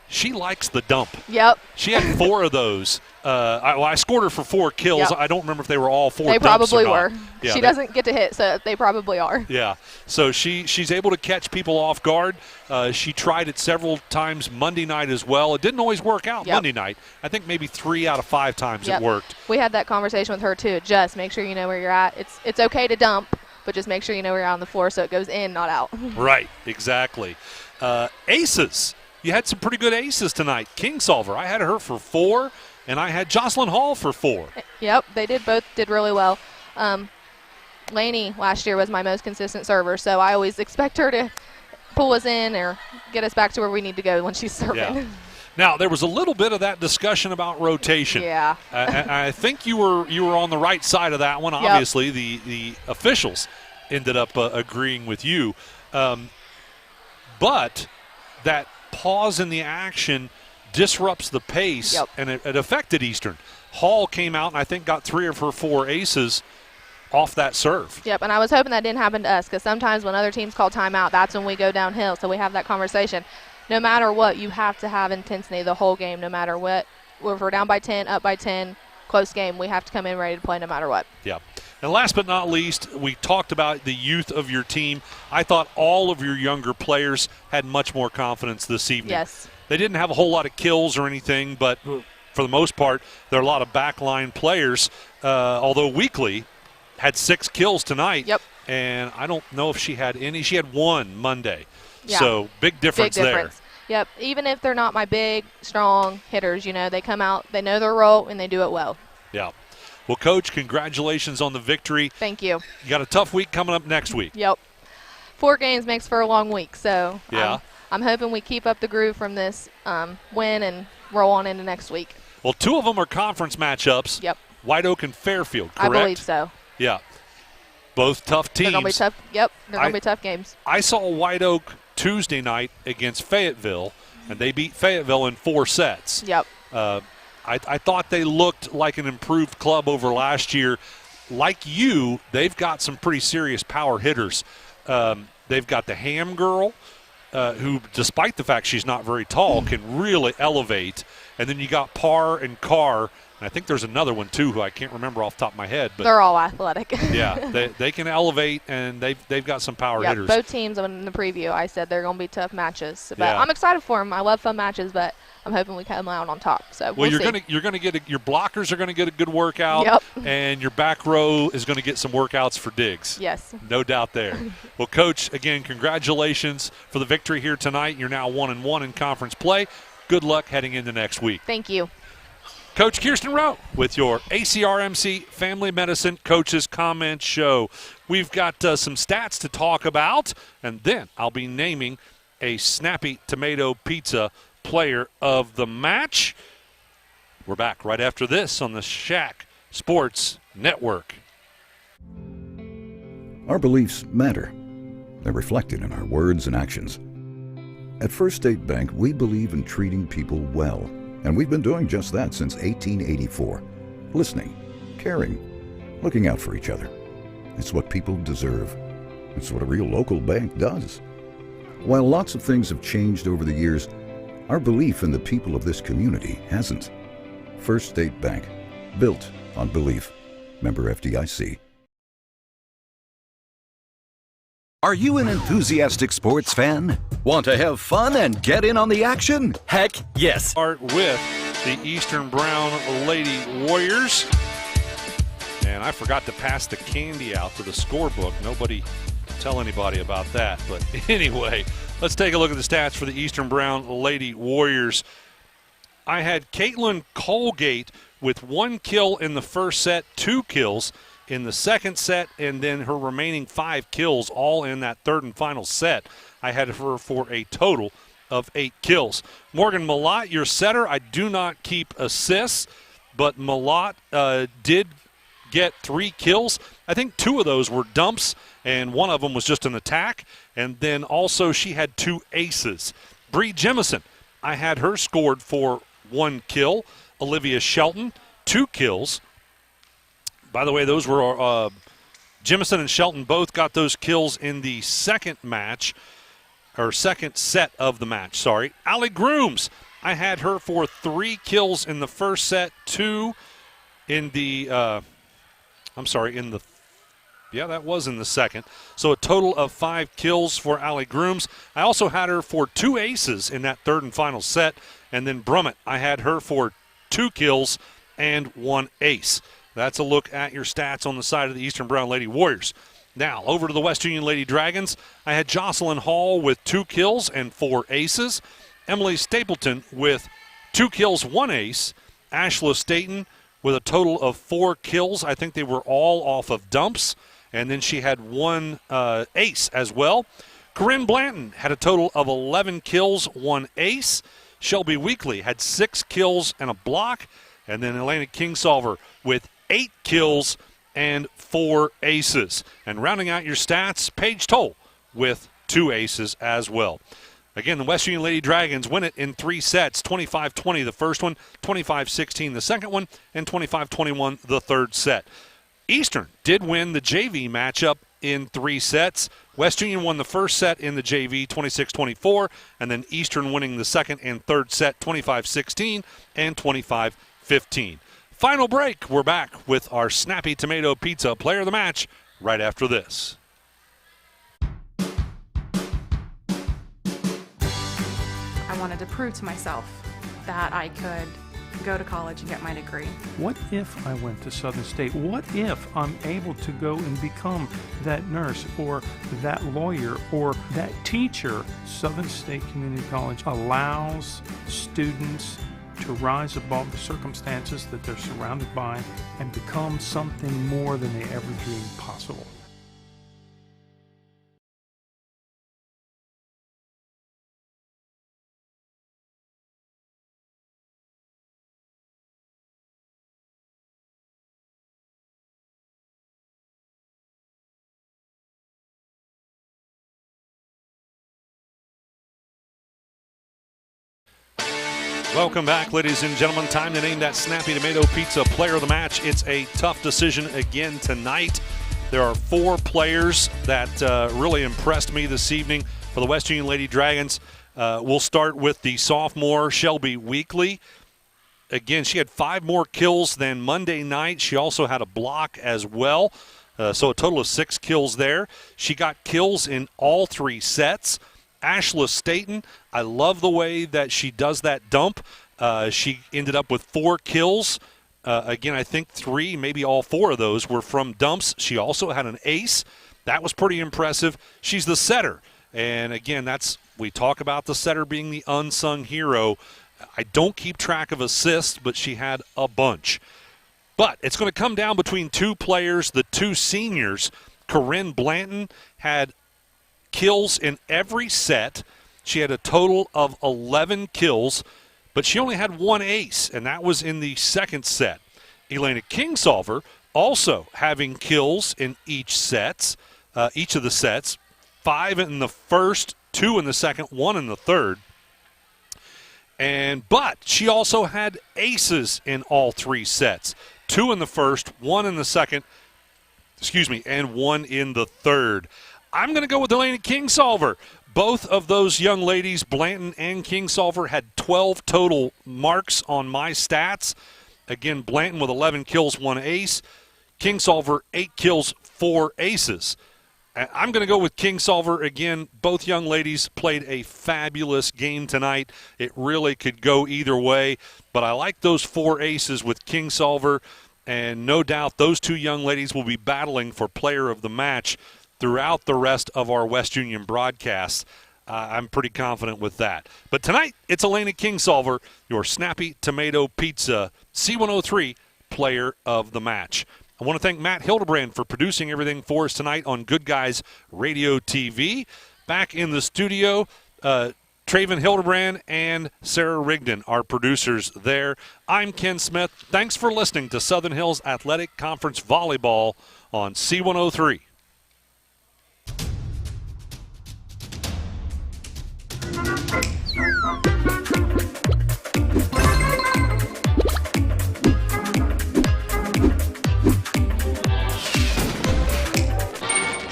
She likes the dump. Yep. She had 4 of those. I scored her for 4 kills. Yep. I don't remember if they were all 4 They dumps probably or not. were. Yeah, she doesn't get to hit, so they probably are. Yeah. So she's able to catch people off guard. She tried it several times Monday night as well. It didn't always work out Monday night. I think maybe 3 out of 5 times it worked. We had that conversation with her too. Just make sure you know where you're at. It's okay to dump, but just make sure you know where you're on the floor so it goes in, not out. Right. Exactly. Aces. You had some pretty good aces tonight. Kingsolver, I had her for 4, and I had Jocelyn Hall for 4. Yep, they both did really well. Lainey last year was my most consistent server, so I always expect her to pull us in or get us back to where we need to go when she's serving. Yeah. Now, there was a little bit of that discussion about rotation. Yeah. I think you were on the right side of that one. Obviously, the officials ended up agreeing with you. But that pause in the action disrupts the pace, and it affected Eastern. Hall came out and I think got 3 of her 4 aces off that serve. Yep, and I was hoping that didn't happen to us because sometimes when other teams call timeout, that's when we go downhill. So we have that conversation. No matter what, you have to have intensity the whole game, no matter what. If we're down by 10, up by 10, close game, we have to come in ready to play no matter what. Yeah. And last but not least, we talked about the youth of your team. I thought all of your younger players had much more confidence this evening. Yes. They didn't have a whole lot of kills or anything, but for the most part, there are a lot of backline players, although Weekly had 6 kills tonight. Yep. And I don't know if she had any. She had 1 Monday. Yeah. So big difference there. Yep. Even if they're not my big, strong hitters, they come out, they know their role, and they do it well. Yeah. Well, Coach, congratulations on the victory. Thank you. You got a tough week coming up next week. Yep. 4 games makes for a long week, so yeah. I'm hoping we keep up the groove from this win and roll on into next week. Well, 2 of them are conference matchups. Yep. White Oak and Fairfield, correct? I believe so. Yeah. Both tough teams. They're going to be tough. Yep, they're going to be tough games. I saw White Oak Tuesday night against Fayetteville, and they beat Fayetteville in 4 sets. Yep. I thought they looked like an improved club over last year. Like you, they've got some pretty serious power hitters. They've got the Ham girl, who, despite the fact she's not very tall, can really elevate. And then you got Parr and Carr. And I think there's another one, too, who I can't remember off the top of my head. But they're all athletic. Yeah, they can elevate, and they've got some power hitters. Both teams in the preview, I said they're going to be tough matches. But yeah. I'm excited for them. I love fun matches, but I'm hoping we come out on top. So well, you're see. You're gonna get your blockers are gonna get a good workout. Yep. And your back row is gonna get some workouts for Diggs. Yes. No doubt there. Well, Coach, again, congratulations for the victory here tonight. You're now 1-1 in conference play. Good luck heading into next week. Thank you. Coach Kirsten Rowe with your ACRMC Family Medicine Coaches Comment Show. We've got some stats to talk about, and then I'll be naming a Snappy Tomato Pizza Player of the Match. We're back right after this on the Shack Sports Network. Our beliefs matter. They're reflected in our words and actions. At First State Bank, we believe in treating people well. And we've been doing just that since 1884. Listening, caring, looking out for each other. It's what people deserve. It's what a real local bank does. While lots of things have changed over the years, our belief in the people of this community hasn't. First State Bank, built on belief. Member FDIC. Are you an enthusiastic sports fan? Want to have fun and get in on the action? Heck yes. Start with the Eastern Brown Lady Warriors. And I forgot to pass the candy out to the scorebook. Nobody tell anybody about that. But anyway, let's take a look at the stats for the Eastern Brown Lady Warriors. I had Caitlin Colgate with 1 kill in the first set, 2 kills in the second set, and then her remaining 5 kills all in that third and final set. I had her for a total of 8 kills. Morgan Malott, your setter, I do not keep assists, but Malott did get 3 kills. I think 2 of those were dumps, and 1 of them was just an attack. And then also she had 2 aces. Bree Jemison, I had her scored for 1 kill. Olivia Shelton, 2 kills. By the way, those were Jemison and Shelton both got those kills in the second match, or second set of the match, sorry. Allie Grooms, I had her for 3 kills in the first set, 2 in the, that was in the second. So a total of 5 kills for Allie Grooms. I also had her for 2 aces in that third and final set. And then Brummett, I had her for 2 kills and 1 ace. That's a look at your stats on the side of the Eastern Brown Lady Warriors. Now, over to the West Union Lady Dragons. I had Jocelyn Hall with 2 kills and 4 aces. Emily Stapleton with 2 kills, 1 ace. Ashla Staten with a total of 4 kills. I think they were all off of dumps. And then she had 1 ace as well. Corinne Blanton had a total of 11 kills, 1 ace. Shelby Weekly had 6 kills and a block. And then Elena Kingsolver with 8 kills and 4 aces. And rounding out your stats, Paige Toll with 2 aces as well. Again, the West Union Lady Dragons win it in 3 sets, 25-20 the first one, 25-16 the second one, and 25-21 the third set. Eastern did win the JV matchup in 3 sets. West Union won the first set in the JV, 26-24, and then Eastern winning the second and third set, 25-16 and 25-15. Final break. We're back with our Snappy Tomato Pizza Player of the Match right after this. I wanted to prove to myself that I could go to college and get my degree. What if I went to Southern State? What if I'm able to go and become that nurse or that lawyer or that teacher? Southern State Community College allows students to rise above the circumstances that they're surrounded by and become something more than they ever dreamed possible. Welcome back, ladies and gentlemen. Time to name that Snappy Tomato Pizza Player of the Match. It's a tough decision again tonight. There are 4 players that really impressed me this evening for the West Union Lady Dragons. We'll start with the sophomore, Shelby Weekly. Again, she had 5 more kills than Monday night. She also had a block as well, so a total of 6 kills there. She got kills in all 3 sets. Ashla Staten, I love the way that she does that dump. She ended up with 4 kills. Again, I think 3, maybe all 4 of those were from dumps. She also had an ace. That was pretty impressive. She's the setter. And again, we talk about the setter being the unsung hero. I don't keep track of assists, but she had a bunch. But it's going to come down between 2 players, the 2 seniors. Corinne Blanton had kills in every set. She had a total of 11 kills, but she only had 1 ace, and that was in the second set. Elena Kingsolver also having kills in each of the sets. 5 in the first, 2 in the second, 1 in the third. But she also had aces in all 3 sets. 2 in the first, 1 in the second, and 1 in the third. I'm going to go with Elena Kingsolver. Both of those young ladies, Blanton and Kingsolver, had 12 total marks on my stats. Again, Blanton with 11 kills, 1 ace. Kingsolver, 8 kills, 4 aces. I'm going to go with Kingsolver again. Both young ladies played a fabulous game tonight. It really could go either way, but I like those 4 aces with Kingsolver, and no doubt those 2 young ladies will be battling for player of the match throughout the rest of our West Union broadcasts. I'm pretty confident with that. But tonight, it's Elena Kingsolver, your Snappy Tomato Pizza C103 player of the match. I want to thank Matt Hildebrand for producing everything for us tonight on Good Guys Radio TV. Back in the studio, Traven Hildebrand and Sarah Rigdon, our producers there. I'm Ken Smith. Thanks for listening to Southern Hills Athletic Conference Volleyball on C103.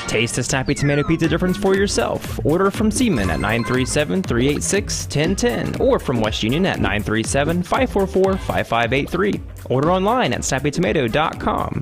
Taste the Snappy Tomato Pizza difference for yourself. Order from Seaman at 937-386-1010 or from West Union at 937-544-5583. Order online at snappytomato.com.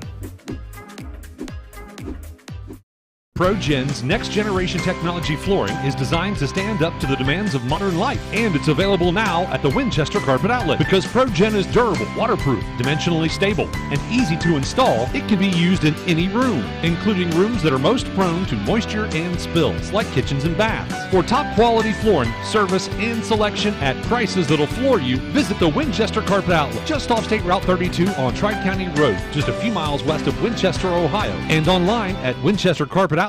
ProGen's next-generation technology flooring is designed to stand up to the demands of modern life, and it's available now at the Winchester Carpet Outlet. Because ProGen is durable, waterproof, dimensionally stable, and easy to install, it can be used in any room, including rooms that are most prone to moisture and spills, like kitchens and baths. For top-quality flooring, service, and selection at prices that'll floor you, visit the Winchester Carpet Outlet, just off State Route 32 on Tri-County Road, just a few miles west of Winchester, Ohio, and online at winchestercarpetoutlet.com.